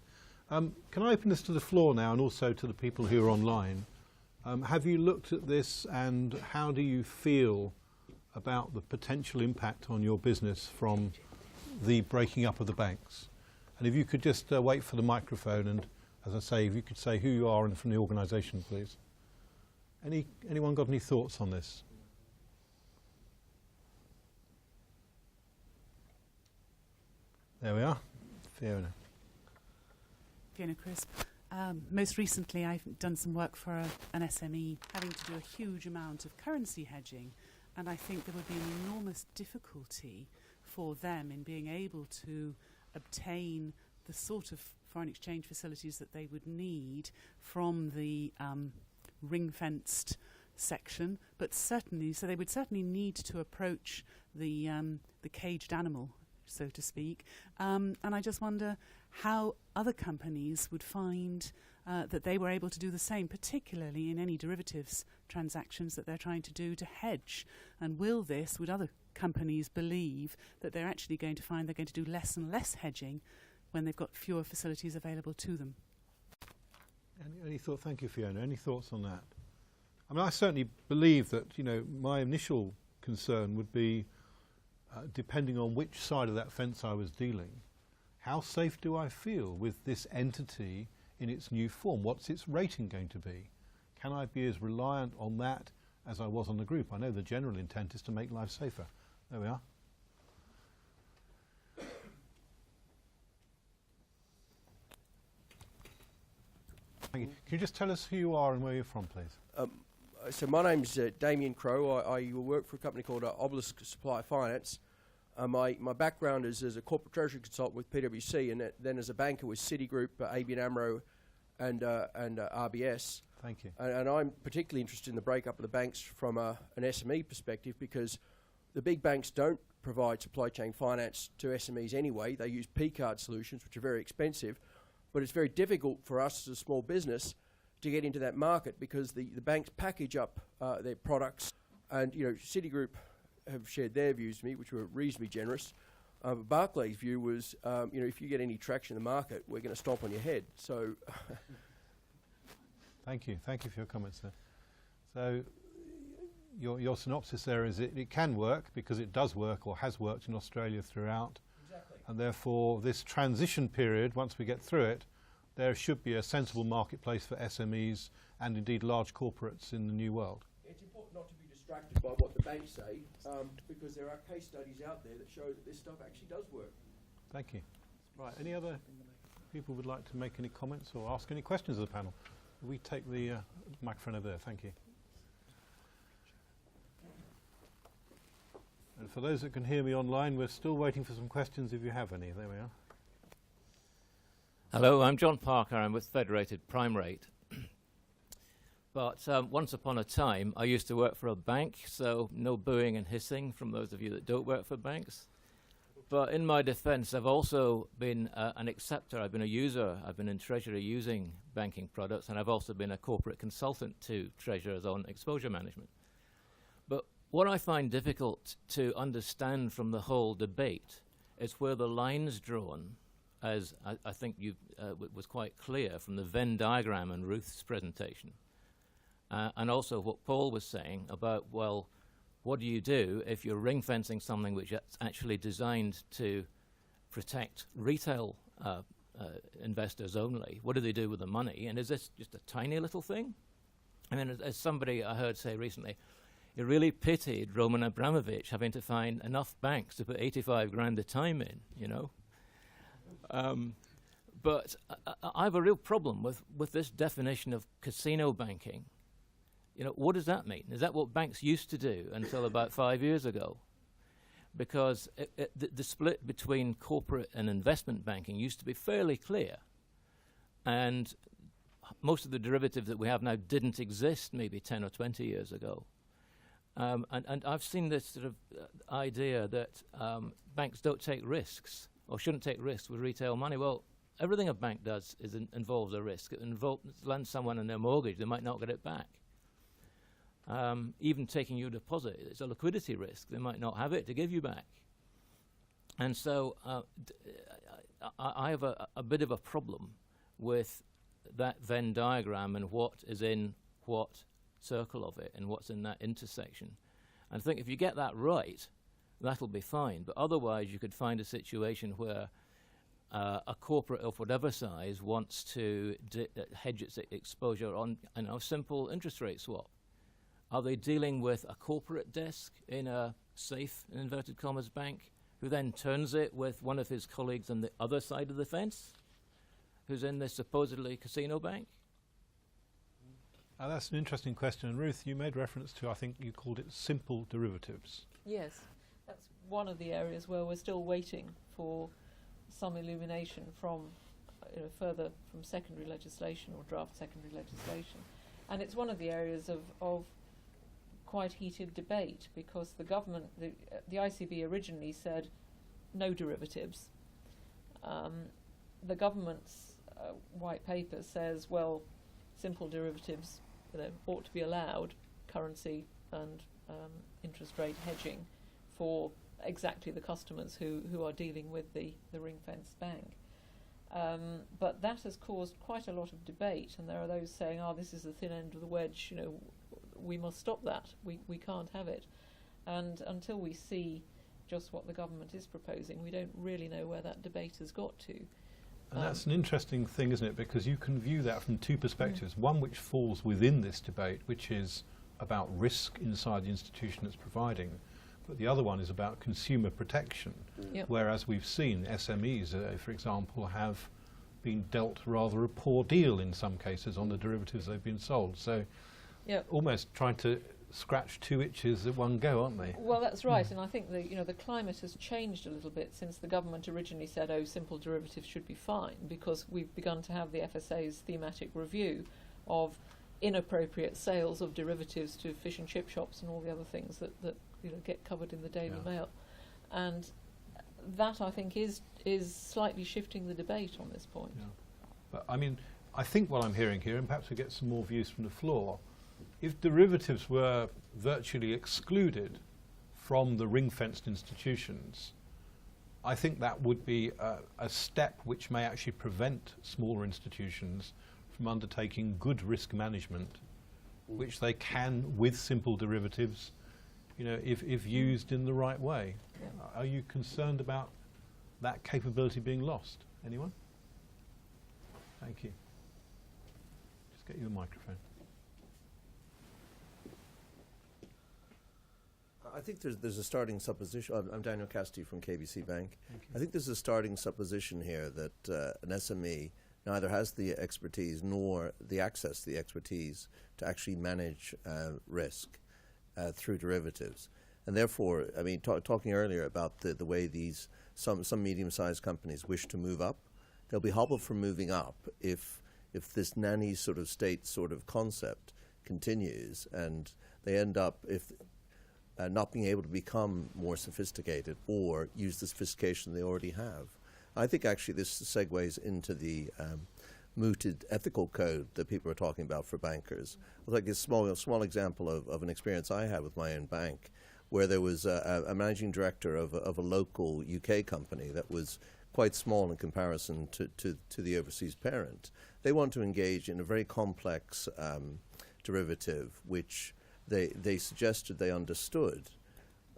Can I open this to the floor now and also to the people who are online? Have you looked at this, and how do you feel about the potential impact on your business from the breaking up of the banks? And if you could just wait for the microphone, and as I say, if you could say who you are and from the organisation, please. Anyone got any thoughts on this? There we are. Fiona. Fiona Crisp. Most recently I've done some work for an SME having to do a huge amount of currency hedging, and I think there would be an enormous difficulty for them in being able to obtain the sort of foreign exchange facilities that they would need from the ring-fenced section, but certainly, so they would certainly need to approach the caged animal, so to speak. And I just wonder how other companies would find that they were able to do the same, particularly in any derivatives transactions that they're trying to do to hedge. And would other companies believe that they're actually going to find they're going to do less and less hedging when they've got fewer facilities available to them? Any thought? Thank you, Fiona. Any thoughts on that? I mean, I certainly believe that, my initial concern would be, depending on which side of that fence I was dealing, how safe do I feel with this entity in its new form? What's its rating going to be? Can I be as reliant on that as I was on the group? I know the general intent is to make life safer. There we are. Thank you. Can you just tell us who you are and where you're from, please? So my name's Damien Crow. I work for a company called Obelisk Supply Finance. My background is as a corporate treasury consultant with PwC, and then as a banker with Citigroup, ABN AMRO, and RBS. Thank you. And I'm particularly interested in the breakup of the banks from an SME perspective, because the big banks don't provide supply chain finance to SMEs anyway. They use P-card solutions, which are very expensive, but it's very difficult for us as a small business to get into that market, because the banks package up their products And, you know, Citigroup have shared their views with me, which were reasonably generous. But Barclays' view was, you know, if you get any traction in the market, we're going to stomp on your head. So, Thank you for your comments there. So your synopsis there is it can work because it does work or has worked in Australia throughout. exactly. And therefore this transition period, once we get through it, there should be a sensible marketplace for SMEs and indeed large corporates in the new world. It's important not to be distracted by what the banks say, because there are case studies out there that show that this stuff actually does work. Thank you. Right, any other people would like to make any comments or ask any questions of the panel? We take the microphone over there, thank you. And for those that can hear me online, we're still waiting for some questions if you have any. There we are. Hello, I'm John Parker. I'm with Federated Prime Rate. But once upon a time, I used to work for a bank, so no booing and hissing from those of you that don't work for banks. But in my defense, I've also been an acceptor. I've been a user. I've been in Treasury using banking products, and I've also been a corporate consultant to treasurers on exposure management. But what I find difficult to understand from the whole debate is where the line's drawn, as I think was quite clear from the Venn diagram in Ruth's presentation. And also what Paul was saying about, well, what do you do if you're ring-fencing something which is actually designed to protect retail investors only? What do they do with the money? And is this just a tiny little thing? I mean, as somebody I heard say recently, he really pitied Roman Abramovich having to find enough banks to put 85 grand a time in, you know. But I have a real problem with this definition of casino banking. You know, what does that mean? Is that what banks used to do until about 5 years ago? Because the split between corporate and investment banking used to be fairly clear. And most of the derivatives that we have now didn't exist maybe 10 or 20 years ago. And I've seen this sort of idea that banks don't take risks or shouldn't take risks with retail money. Well, everything a bank does involves a risk. It lends someone in their mortgage, they might not get it back. Even taking your deposit, it's a liquidity risk. They might not have it to give you back. And so I have a bit of a problem with that Venn diagram and what is in what circle of it and what's in that intersection. And I think if you get that right, that'll be fine. But otherwise, you could find a situation where a corporate of whatever size wants to hedge its exposure on a simple interest rate swap. Are they dealing with a corporate desk in a safe, in inverted commas, bank, who then turns it with one of his colleagues on the other side of the fence, who's in this supposedly casino bank? That's an interesting question. And Ruth, you made reference to, I think you called it simple derivatives. Yes, that's one of the areas where we're still waiting for some illumination from further from secondary legislation or draft secondary legislation. And it's one of the areas of quite heated debate because the government, the ICB originally said no derivatives. The government's white paper says, well, simple derivatives ought to be allowed, currency and interest rate hedging for exactly the customers who are dealing with the ring-fenced bank. But that has caused quite a lot of debate, and there are those saying, this is the thin end of the wedge, we must stop that, we can't have it. And until we see just what the government is proposing, we don't really know where that debate has got to. And that's an interesting thing, isn't it? Because you can view that from two perspectives. One which falls within this debate, which is about risk inside the institution that's providing, but the other one is about consumer protection. Yep. Whereas we've seen SMEs, for example, have been dealt rather a poor deal in some cases on the derivatives they've been sold. So Yep. almost trying to scratch two itches at one go, aren't they? Well, that's right, and I think the climate has changed a little bit since the government originally said, simple derivatives should be fine, because we've begun to have the FSA's thematic review of inappropriate sales of derivatives to fish and chip shops and all the other things that get covered in the Daily Mail, and that I think is slightly shifting the debate on this point. Yeah. But I mean, I think what I'm hearing here, and perhaps we get some more views from the floor, if derivatives were virtually excluded from the ring-fenced institutions, I think that would be a step which may actually prevent smaller institutions from undertaking good risk management, which they can with simple derivatives, you know, if used in the right way. Yeah. Are you concerned about that capability being lost? Anyone? Thank you. Just get you a microphone. I think there's a starting supposition. I'm Daniel Casti from KBC Bank. I think there's a starting supposition here that an SME neither has the expertise nor the access to the expertise to actually manage risk through derivatives. And therefore, I mean, talking earlier about the way these some medium-sized companies wish to move up, they'll be hobbled from moving up if this nanny sort of state sort of concept continues, and they end up not being able to become more sophisticated or use the sophistication they already have. I think actually this segues into the mooted ethical code that people are talking about for bankers. I'll take a small example of an experience I had with my own bank, where there was a managing director of a local UK company that was quite small in comparison to the overseas parent. They want to engage in a very complex derivative, which they suggested they understood.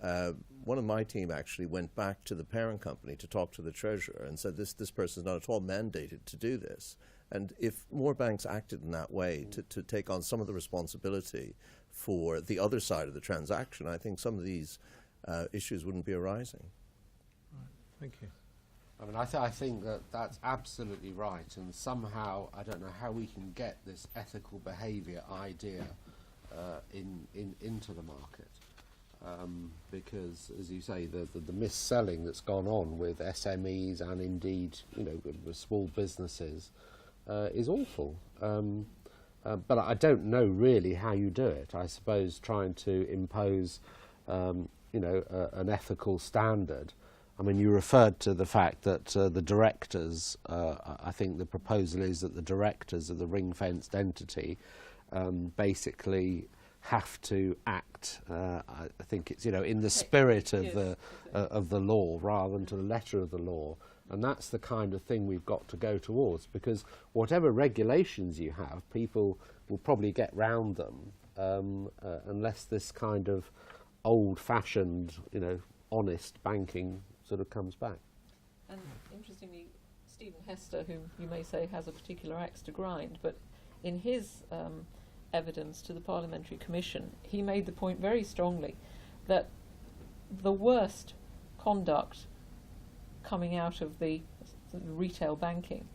One of my team actually went back to the parent company to talk to the treasurer and said, this person is not at all mandated to do this. And if more banks acted in that way to take on some of the responsibility for the other side of the transaction, I think some of these issues wouldn't be arising. Right. Thank you. I mean, I think that's absolutely right, and somehow I don't know how we can get this ethical behaviour idea into the market, because, as you say, the mis-selling that's gone on with SMEs and indeed, you know, with small businesses is awful. But I don't know really how you do it. I suppose trying to impose, you know, an ethical standard. I mean, you referred to the fact that the directors, I think the proposal is that the directors of the ring-fenced entity basically have to act, I think it's, you know, in the spirit of the law rather than to the letter of the law. And that's the kind of thing we've got to go towards, because whatever regulations you have, people will probably get round them unless this kind of old-fashioned, you know, honest banking sort of comes back. And interestingly, Stephen Hester, who you may say has a particular axe to grind, but in his evidence to the Parliamentary Commission, he made the point very strongly that the worst conduct coming out of the retail banking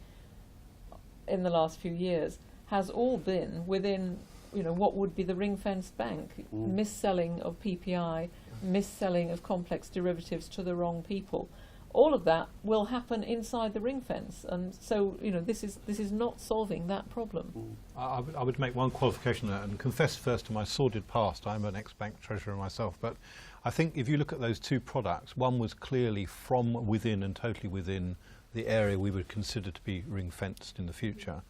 in the last few years has all been within, you know, what would be the ring-fenced bank. Mis-selling of PPI, mis-selling of complex derivatives to the wrong people. All of that will happen inside the ring fence, and so, you know, this is not solving that problem. I would make one qualification there and confess first to my sordid past. I'm an ex-bank treasurer myself, but I think if you look at those two products, one was clearly from within and totally within the area we would consider to be ring-fenced in the future.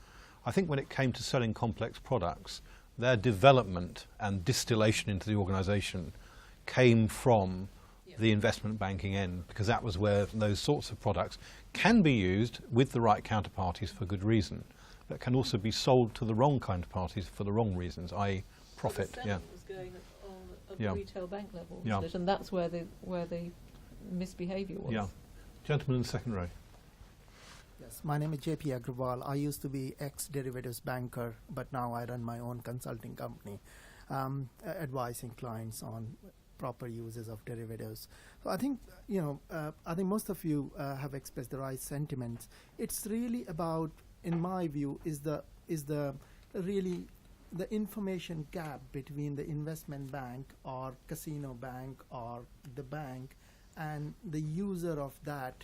I think when it came to selling complex products, their development and distillation into the organisation came from the investment banking end, because that was where those sorts of products can be used with the right counterparties for good reason, but can also be sold to the wrong counterparties for the wrong reasons, i.e. profit. So the selling was going at Yeah. the retail bank level, Yeah. wasn't it? And that's where the misbehaviour was. Yeah. Gentleman in the second row. Yes, my name is JP Agrawal. I used to be ex-derivatives banker, but now I run my own consulting company, advising clients on proper uses of derivatives. So I think, you know, I think most of you have expressed the right sentiments. It's really about, in my view, is the really the information gap between the investment bank or casino bank or the bank and the user of that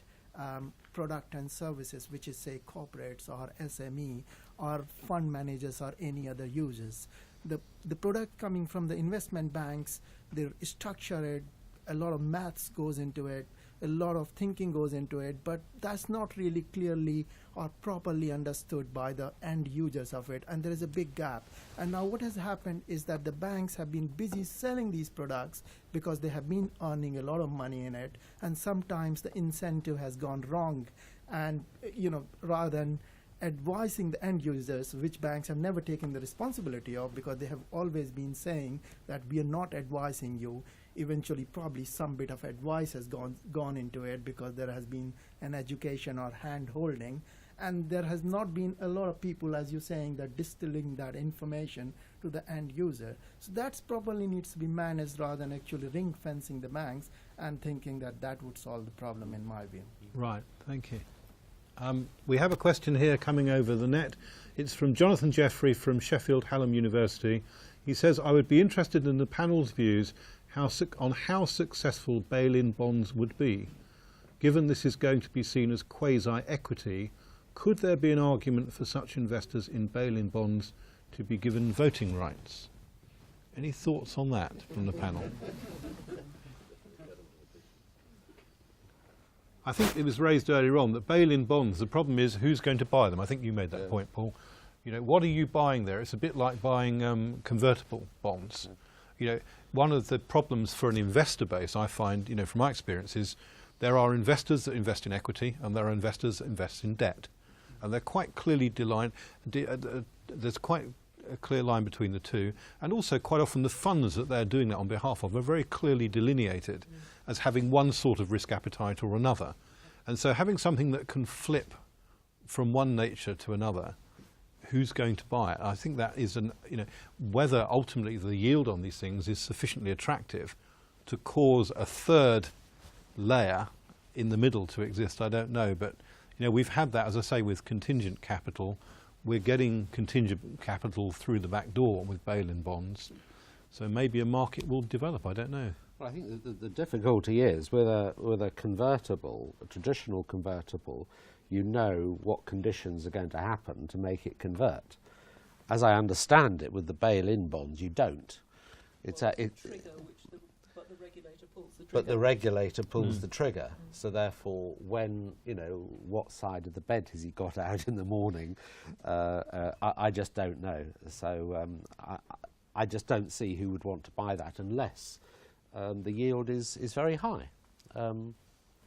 product and services, which is, say, corporates or SME or fund managers or any other users. The product coming from the investment banks, they're structured, a lot of maths goes into it, a lot of thinking goes into it, but that's not really clearly or properly understood by the end users of it, and there is a big gap. And now what has happened is that the banks have been busy selling these products because they have been earning a lot of money in it, and sometimes the incentive has gone wrong, and rather than advising the end users, which banks have never taken the responsibility of, because they have always been saying that we are not advising you. Eventually, probably some bit of advice has gone into it because there has been an education or hand-holding, and there has not been a lot of people, as you're saying, that distilling that information to the end user. So that's probably needs to be managed rather than actually ring-fencing the banks and thinking that that would solve the problem, in my view. Right, thank you. We have a question here coming over the net. It's from Jonathan Jeffrey from Sheffield Hallam University. He says, I would be interested in the panel's views on how successful bail-in bonds would be. Given this is going to be seen as quasi-equity, could there be an argument for such investors in bail-in bonds to be given voting rights? Any thoughts on that from the panel? I think it was raised earlier on that bail-in bonds, the problem is who's going to buy them. I think you made that point, Paul. What are you buying there? It's a bit like buying convertible bonds. One of the problems for an investor base, I find, from my experience, is there are investors that invest in equity and there are investors that invest in debt. And they're quite clearly there's quite a clear line between the two. And also quite often the funds that they're doing that on behalf of are very clearly delineated as having one sort of risk appetite or another. And so having something that can flip from one nature to another, who's going to buy it? I think that is whether ultimately the yield on these things is sufficiently attractive to cause a third layer in the middle to exist, I don't know. But we've had that, as I say, with contingent capital. We're getting contingent capital through the back door with bail-in bonds. So maybe a market will develop, I don't know. Well, I think the difficulty is with a convertible, a traditional convertible, you know what conditions are going to happen to make it convert. As I understand it, with the bail-in bonds, you don't. But the regulator pulls the trigger. So therefore, when what side of the bed has he got out in the morning, I just don't know. So I just don't see who would want to buy that unless the yield is very high.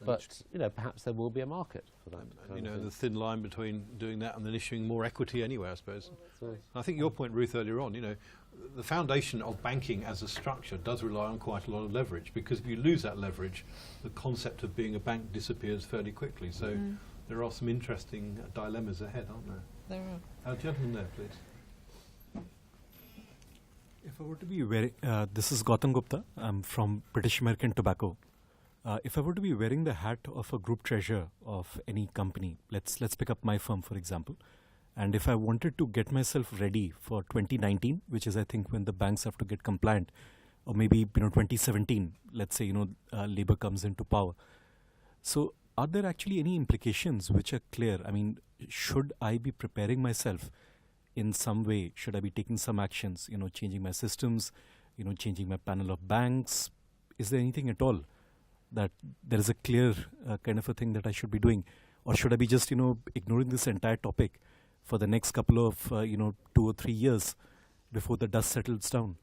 But perhaps there will be a market for that. The thin line between doing that and then issuing more equity anyway, I suppose. I think your point, Ruth, earlier on, the foundation of banking as a structure does rely on quite a lot of leverage, because if you lose that leverage, the concept of being a bank disappears fairly quickly. So there are some interesting dilemmas ahead, aren't there? There are. Gentleman there, please. If I were to be this is Gautam Gupta. I'm from British American Tobacco. If I were to be wearing the hat of a group treasurer of any company, let's pick up my firm, for example, and if I wanted to get myself ready for 2019, which is I think when the banks have to get compliant, or maybe 2017, let's say Labour comes into power. So are there actually any implications which are clear? I mean, should I be preparing myself in some way? Should I be taking some actions, changing my systems, changing my panel of banks? Is there anything at all that there is a clear kind of a thing that I should be doing? Or should I be just, ignoring this entire topic for the next couple of, 2 or 3 years before the dust settles down?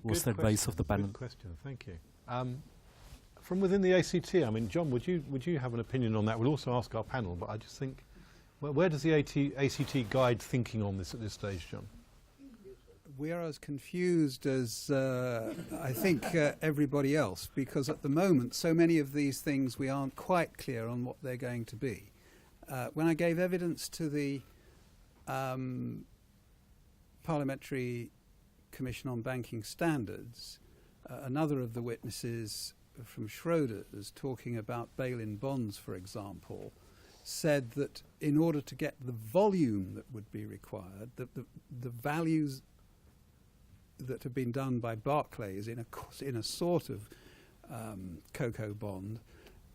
What's the advice of the panel? Good question, thank you. From within the ACT, I mean, John, would you have an opinion on that? We'll also ask our panel, but I just think, where does the ACT guide thinking on this at this stage, John? We are as confused as I think everybody else, because at the moment so many of these things we aren't quite clear on what they're going to be. When I gave evidence to the Parliamentary Commission on Banking Standards, another of the witnesses from Schroders, talking about bail-in bonds, for example, said that in order to get the volume that would be required, that the values that have been done by Barclays in a sort of cocoa bond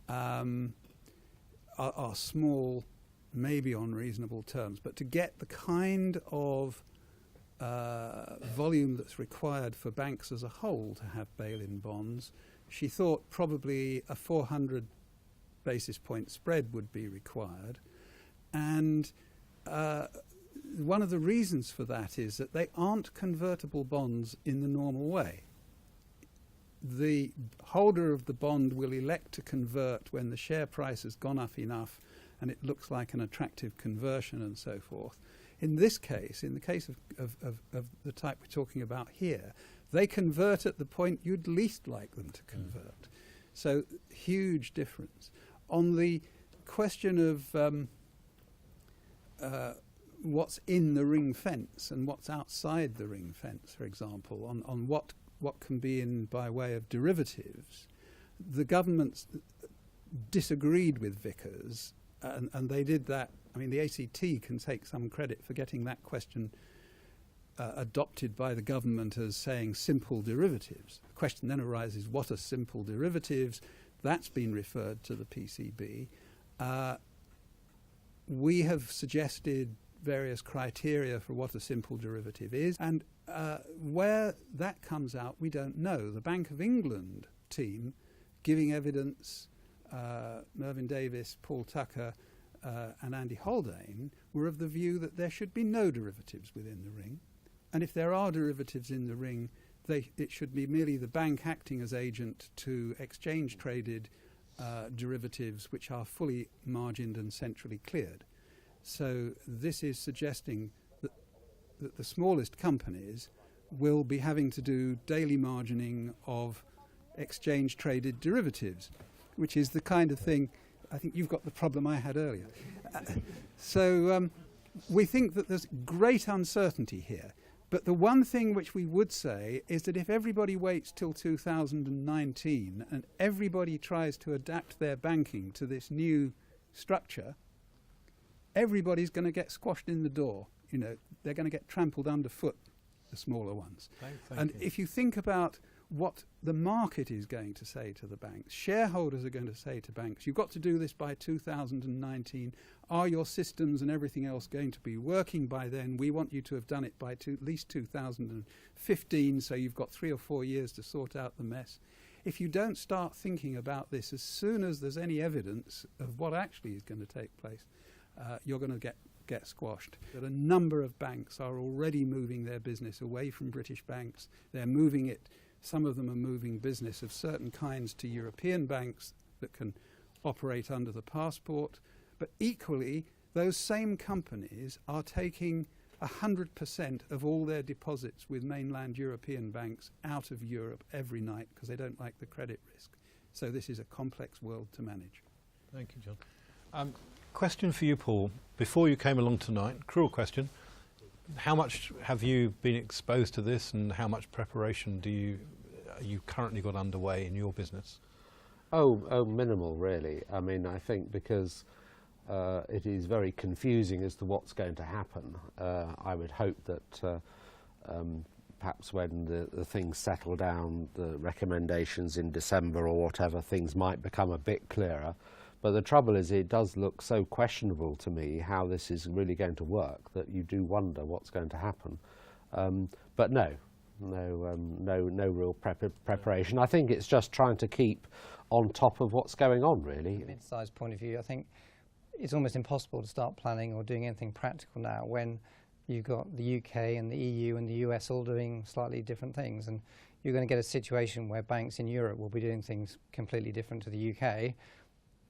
are small, maybe on reasonable terms, but to get the kind of volume that's required for banks as a whole to have bail-in bonds, she thought probably a 400 basis point spread would be required. And one of the reasons for that is that they aren't convertible bonds in the normal way. The holder of the bond will elect to convert when the share price has gone up enough and it looks like an attractive conversion and so forth. In this case, in the case of the type we're talking about here, they convert at the point you'd least like them to convert. So, huge difference. On the question of what's in the ring fence and what's outside the ring fence, for example, on what can be in by way of derivatives, the government disagreed with Vickers, and they did that. I mean, the ACT can take some credit for getting that question adopted by the government as saying simple derivatives. The question then arises, what are simple derivatives? That's been referred to the PCB. We have suggested various criteria for what a simple derivative is, and where that comes out, we don't know. The Bank of England team giving evidence, Mervyn Davis, Paul Tucker, and Andy Haldane were of the view that there should be no derivatives within the ring. And if there are derivatives in the ring, it should be merely the bank acting as agent to exchange-traded derivatives which are fully margined and centrally cleared. So this is suggesting that the smallest companies will be having to do daily margining of exchange-traded derivatives, which is the kind of thing, I think you've got the problem I had earlier. So we think that there's great uncertainty here. But the one thing which we would say is that if everybody waits till 2019 and everybody tries to adapt their banking to this new structure, everybody's going to get squashed in the door. You know, they're going to get trampled underfoot, the smaller ones. Thank you. If you think about what the market is going to say to the banks, shareholders are going to say to banks, you've got to do this by 2019. Are your systems and everything else going to be working by then? We want you to have done it by at least 2015, so you've got 3 or 4 years to sort out the mess. If you don't start thinking about this as soon as there's any evidence of what actually is going to take place, you're going to get squashed. But a number of banks are already moving their business away from British banks. They're moving it. Some of them are moving business of certain kinds to European banks that can operate under the passport. But equally, those same companies are taking 100% of all their deposits with mainland European banks out of Europe every night because they don't like the credit risk. So this is a complex world to manage. Thank you, John. Question for you, Paul. Before you came along tonight, cruel question, how much have you been exposed to this and how much preparation you currently got underway in your business? Oh, minimal, really. I mean, I think because it is very confusing as to what's going to happen. I would hope that perhaps when the things settle down, the recommendations in December or whatever, things might become a bit clearer. But the trouble is, it does look so questionable to me how this is really going to work that you do wonder what's going to happen. But no real preparation. I think it's just trying to keep on top of what's going on, really. From a mid-sized point of view, I think it's almost impossible to start planning or doing anything practical now when you've got the UK and the EU and the US all doing slightly different things. And you're going to get a situation where banks in Europe will be doing things completely different to the UK.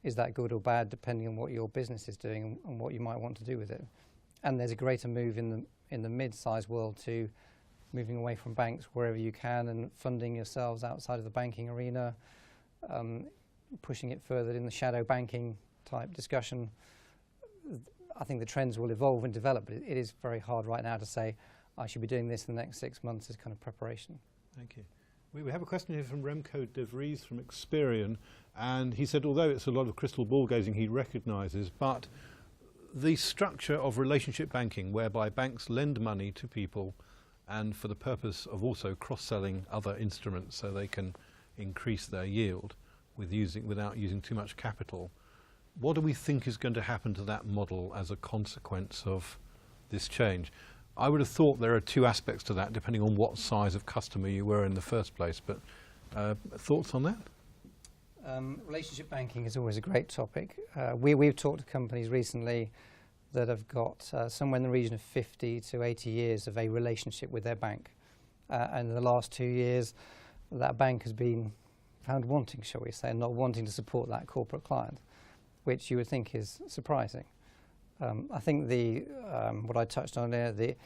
Is that good or bad, depending on what your business is doing and what you might want to do with it? And there's a greater move in the mid-sized world to moving away from banks wherever you can and funding yourselves outside of the banking arena, pushing it further in the shadow banking type discussion. I think the trends will evolve and develop, but it is very hard right now to say I should be doing this in the next 6 months as kind of preparation. Thank you. We have a question here from Remco de Vries from Experian, and he said although it's a lot of crystal ball gazing he recognises, but the structure of relationship banking whereby banks lend money to people and for the purpose of also cross-selling other instruments so they can increase their yield without using too much capital, what do we think is going to happen to that model as a consequence of this change? I would have thought there are two aspects to that depending on what size of customer you were in the first place, but thoughts on that? Relationship banking is always a great topic. We've talked to companies recently that have got somewhere in the region of 50 to 80 years of a relationship with their bank. And in the last 2 years, that bank has been found wanting, shall we say, and not wanting to support that corporate client, which you would think is surprising. I think what I touched on there, the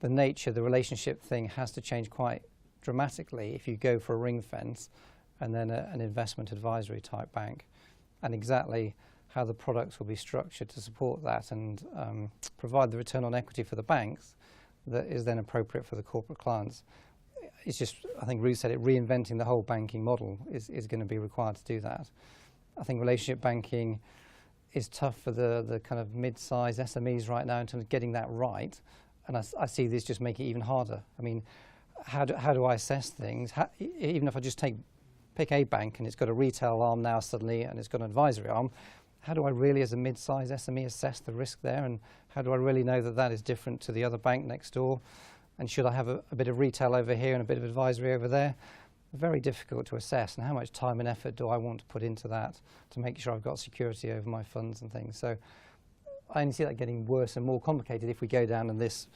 nature, the relationship thing has to change quite dramatically if you go for a ring fence and then an investment advisory type bank, and exactly how the products will be structured to support that and provide the return on equity for the banks that is then appropriate for the corporate clients. It's just, I think Ruth said it, reinventing the whole banking model is going to be required to do that. I think relationship banking is tough for the kind of mid-sized SMEs right now in terms of getting that right, and I see this just make it even harder. I mean, how do I assess things? Even if I just pick a bank and it's got a retail arm now suddenly and it's got an advisory arm, how do I really, as a mid-sized SME, assess the risk there, and how do I really know that that is different to the other bank next door? And should I have a bit of retail over here and a bit of advisory over there? Very difficult to assess. And how much time and effort do I want to put into that to make sure I've got security over my funds and things? So I only see that getting worse and more complicated if we go down on this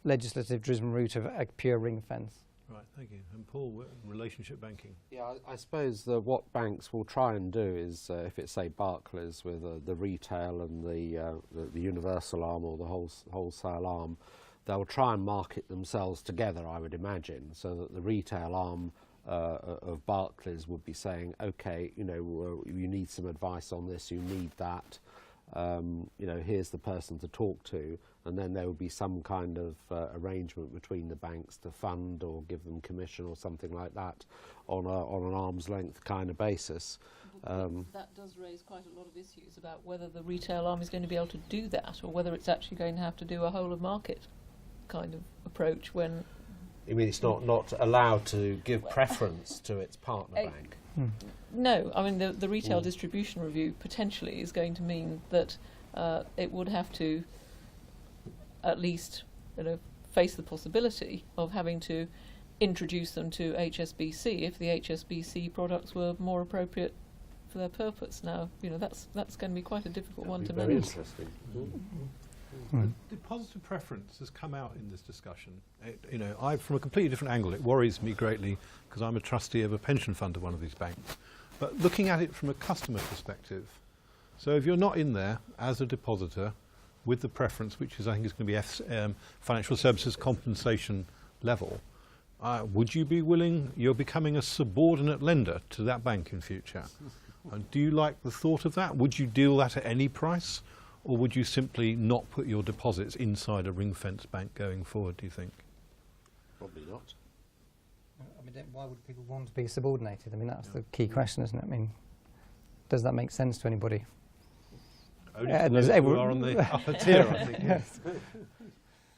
legislative-driven route of a pure ring fence. Right, thank you. And Paul, relationship banking. Yeah, I suppose what banks will try and do is, if it's, say, Barclays with the retail and the universal arm or the wholesale arm, they'll try and market themselves together, I would imagine, so that the retail arm of Barclays would be saying, okay, you need some advice on this, you need that, here's the person to talk to, and then there would be some kind of arrangement between the banks to fund or give them commission or something like that on an arm's length kind of basis. That does raise quite a lot of issues about whether the retail arm is going to be able to do that, or whether it's actually going to have to do a whole of market kind of approach when... You mean it's not allowed to give preference to its partner bank? No, I mean the retail distribution review potentially is going to mean that it would have to at least face the possibility of having to introduce them to HSBC if the HSBC products were more appropriate for their purpose. Now, that's going to be quite a difficult one to very manage. Interesting. Depositor preference has come out in this discussion. From a completely different angle, it worries me greatly because I'm a trustee of a pension fund of one of these banks. But looking at it from a customer perspective, so if you're not in there as a depositor with the preference, which is I think is going to be financial services compensation level, would you be willing? You're becoming a subordinate lender to that bank in future. And do you like the thought of that? Would you deal that at any price? Or would you simply not put your deposits inside a ring-fenced bank going forward, do you think? Probably not. I mean, why would people want to be subordinated? I mean, that's the key question, isn't it? I mean, does that make sense to anybody? Only to those who are on the upper tier, I think, yes.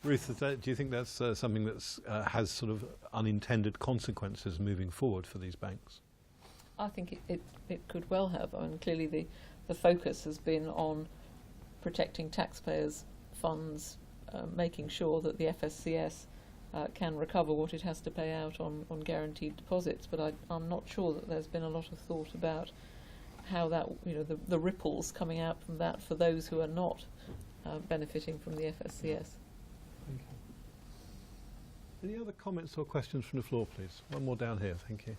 Ruth, do you think that's something that has sort of unintended consequences moving forward for these banks? I think it could well have. I mean, clearly the focus has been on protecting taxpayers' funds, making sure that the FSCS can recover what it has to pay out on guaranteed deposits. But I'm not sure that there's been a lot of thought about how that, the ripples coming out from that for those who are not benefiting from the FSCS. Thank you. Any other comments or questions from the floor, please? One more down here, thank you.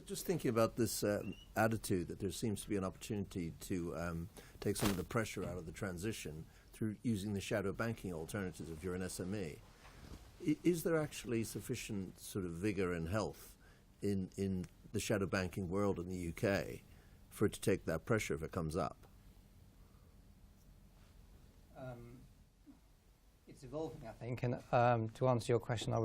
Just thinking about this attitude that there seems to be an opportunity to take some of the pressure out of the transition through using the shadow banking alternatives if you're an SME. Is there actually sufficient sort of vigour and health in the shadow banking world in the UK for it to take that pressure if it comes up? It's evolving, I think, and to answer your question, I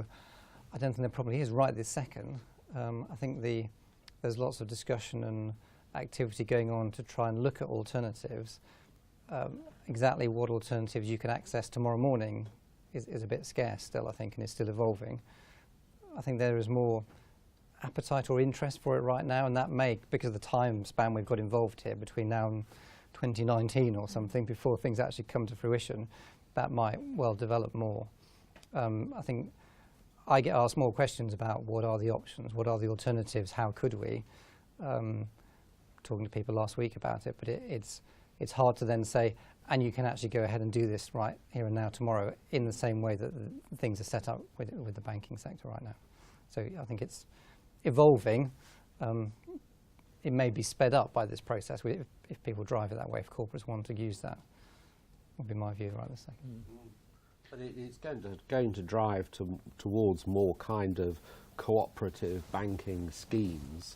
don't think there probably is right this second. I think there's lots of discussion and activity going on to try and look at alternatives. Exactly what alternatives you can access tomorrow morning is a bit scarce still, I think, and is still evolving. I think there is more appetite or interest for it right now, and that may, because of the time span we've got involved here between now and 2019 or something, before things actually come to fruition, that might well develop more. I think I get asked more questions about what are the options, what are the alternatives, how could we? Talking to people last week about it, but it's hard to then say, and you can actually go ahead and do this right here and now tomorrow in the same way that things are set up with the banking sector right now. So I think it's evolving. It may be sped up by this process if people drive it that way, if corporates want to use that, would be my view right this second. But it's going to drive towards more kind of cooperative banking schemes.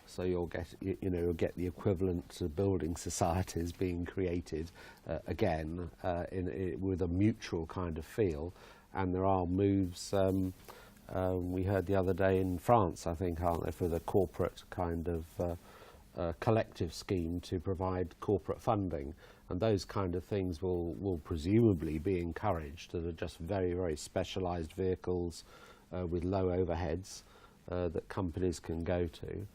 So you'll get you'll get the equivalent to building societies being created again with a mutual kind of feel. And there are moves. We heard the other day in France, I think, aren't there, for the corporate kind of collective scheme to provide corporate funding. And those kind of things will presumably be encouraged. That are just very, very specialised vehicles with low overheads that companies can go to.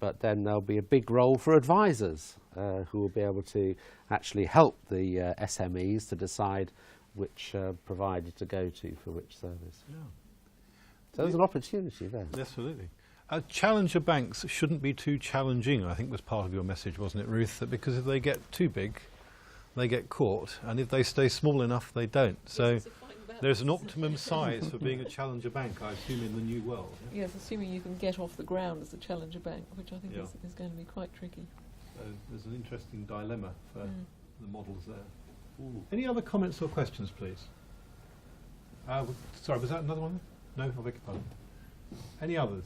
But then there'll be a big role for advisors who will be able to actually help the SMEs to decide which provider to go to for which service. Yeah. So there's an opportunity there. Absolutely. Challenger banks shouldn't be too challenging, I think was part of your message, wasn't it, Ruth? That because if they get too big, they get caught, and if they stay small enough, they don't. So there's an optimum size for being a challenger bank, I assume, in the new world. Yes, assuming you can get off the ground as a challenger bank, which I think is going to be quite tricky. So there's an interesting dilemma for the models there. Ooh. Any other comments or questions, please? Sorry, was that another one? No, I beg your pardon. Any others?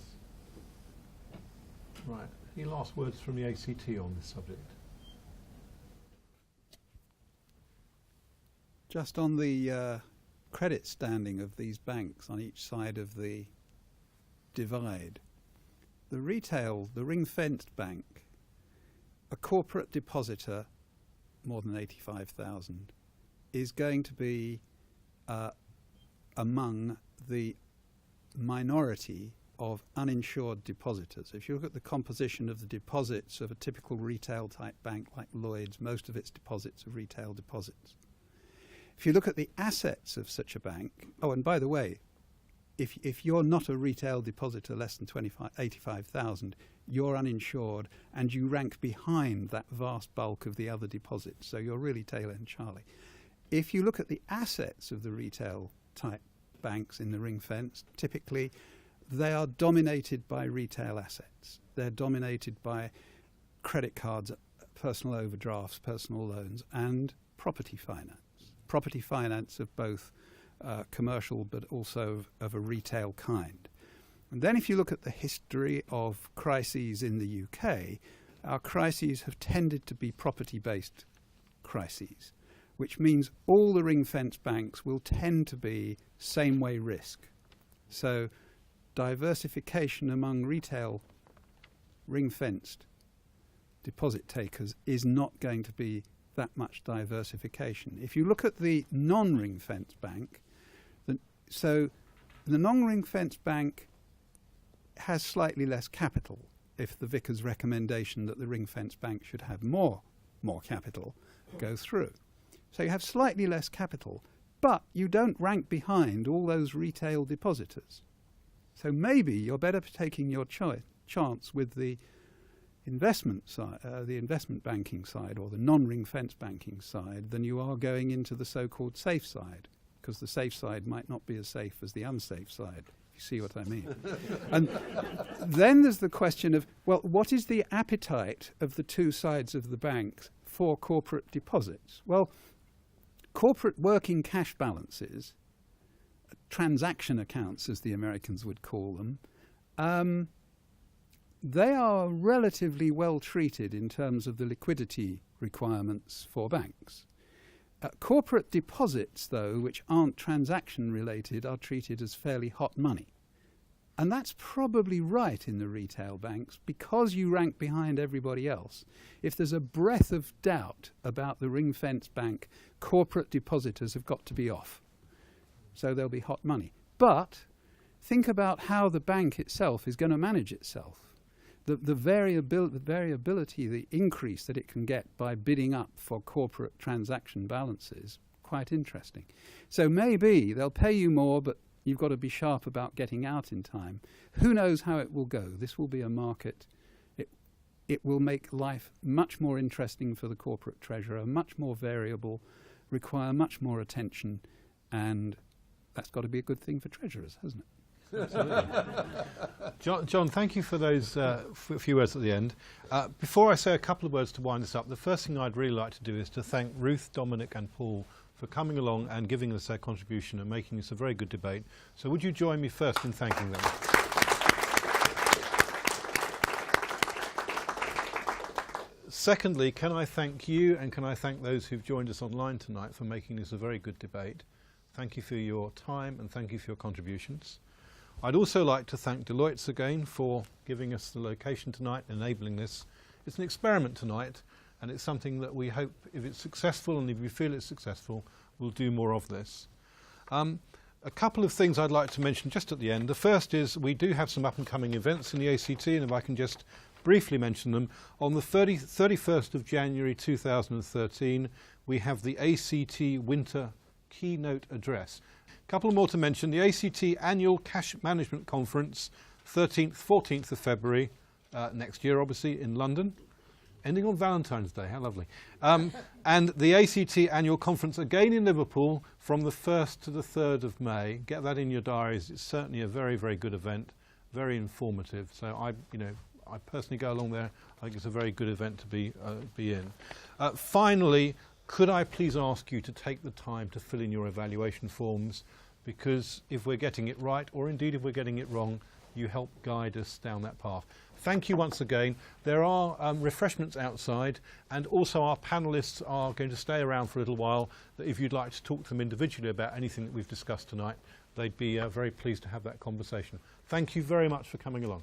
Right. Any last words from the ACT on this subject? Just on the credit standing of these banks on each side of the divide, the ring-fenced bank, a corporate depositor, more than 85,000, is going to be among the minority of uninsured depositors. If you look at the composition of the deposits of a typical retail type bank like Lloyds, most of its deposits are retail deposits. If you look at the assets of such a bank, oh, and by the way, if you're not a retail depositor less than 85,000, you're uninsured and you rank behind that vast bulk of the other deposits. So you're really Taylor and Charlie. If you look at the assets of the retail type banks in the ring fence, typically they are dominated by retail assets. They're dominated by credit cards, personal overdrafts, personal loans, and property finance. Property finance of both commercial but also of a retail kind. And then if you look at the history of crises in the UK, our crises have tended to be property-based crises, which means all the ring-fence banks will tend to be same-way risk. So diversification among retail ring-fenced deposit takers is not going to be that much diversification. If you look at the non-ring-fenced bank, so the non-ring-fenced bank has slightly less capital if the Vickers recommendation that the ring-fenced bank should have more capital go through. So you have slightly less capital, but you don't rank behind all those retail depositors. So maybe you're better taking your chance with the investment side, the investment banking side, or the non-ring-fence banking side, than you are going into the so-called safe side, because the safe side might not be as safe as the unsafe side. You see what I mean? And then there's the question of, well, what is the appetite of the two sides of the bank for corporate deposits? Well, corporate working cash balances, transaction accounts as the Americans would call them, they are relatively well treated in terms of the liquidity requirements for banks. Corporate deposits, though, which aren't transaction related, are treated as fairly hot money. And that's probably right in the retail banks because you rank behind everybody else. If there's a breath of doubt about the ring-fence bank, corporate depositors have got to be off. So there'll be hot money. But think about how the bank itself is going to manage itself. The variability, the increase that it can get by bidding up for corporate transaction balances, quite interesting. So maybe they'll pay you more, but You've got to be sharp about getting out in time. Who knows how it will go? This will be a market. It will make life much more interesting for the corporate treasurer, much more variable, require much more attention, and that's got to be a good thing for treasurers, hasn't it? Absolutely. John, thank you for those few words at the end. Before I say a couple of words to wind this up, the first thing I'd really like to do is to thank Ruth, Dominic and Paul for coming along and giving us their contribution and making this a very good debate. So would you join me first in thanking them? Secondly, can I thank you and can I thank those who've joined us online tonight for making this a very good debate. Thank you for your time and thank you for your contributions. I'd also like to thank Deloitte again for giving us the location tonight, enabling this. It's an experiment tonight, and it's something that we hope, if it's successful and if we feel it's successful, we'll do more of this. A couple of things I'd like to mention just at the end. The first is we do have some up and coming events in the ACT, and if I can just briefly mention them. On the 31st of January 2013, we have the ACT Winter Keynote Address. A couple more to mention. The ACT Annual Cash Management Conference, 13th, 14th of February next year, obviously, in London. Ending on Valentine's Day, how lovely. And the ACT Annual Conference again in Liverpool from the 1st to the 3rd of May. Get that in your diaries. It's certainly a very, very good event, very informative. So I personally go along there. I think it's a very good event to be in. Finally, could I please ask you to take the time to fill in your evaluation forms, because if we're getting it right, or indeed if we're getting it wrong, you help guide us down that path. Thank you once again. There are refreshments outside, and also our panellists are going to stay around for a little while. That if you'd like to talk to them individually about anything that we've discussed tonight, they'd be very pleased to have that conversation. Thank you very much for coming along.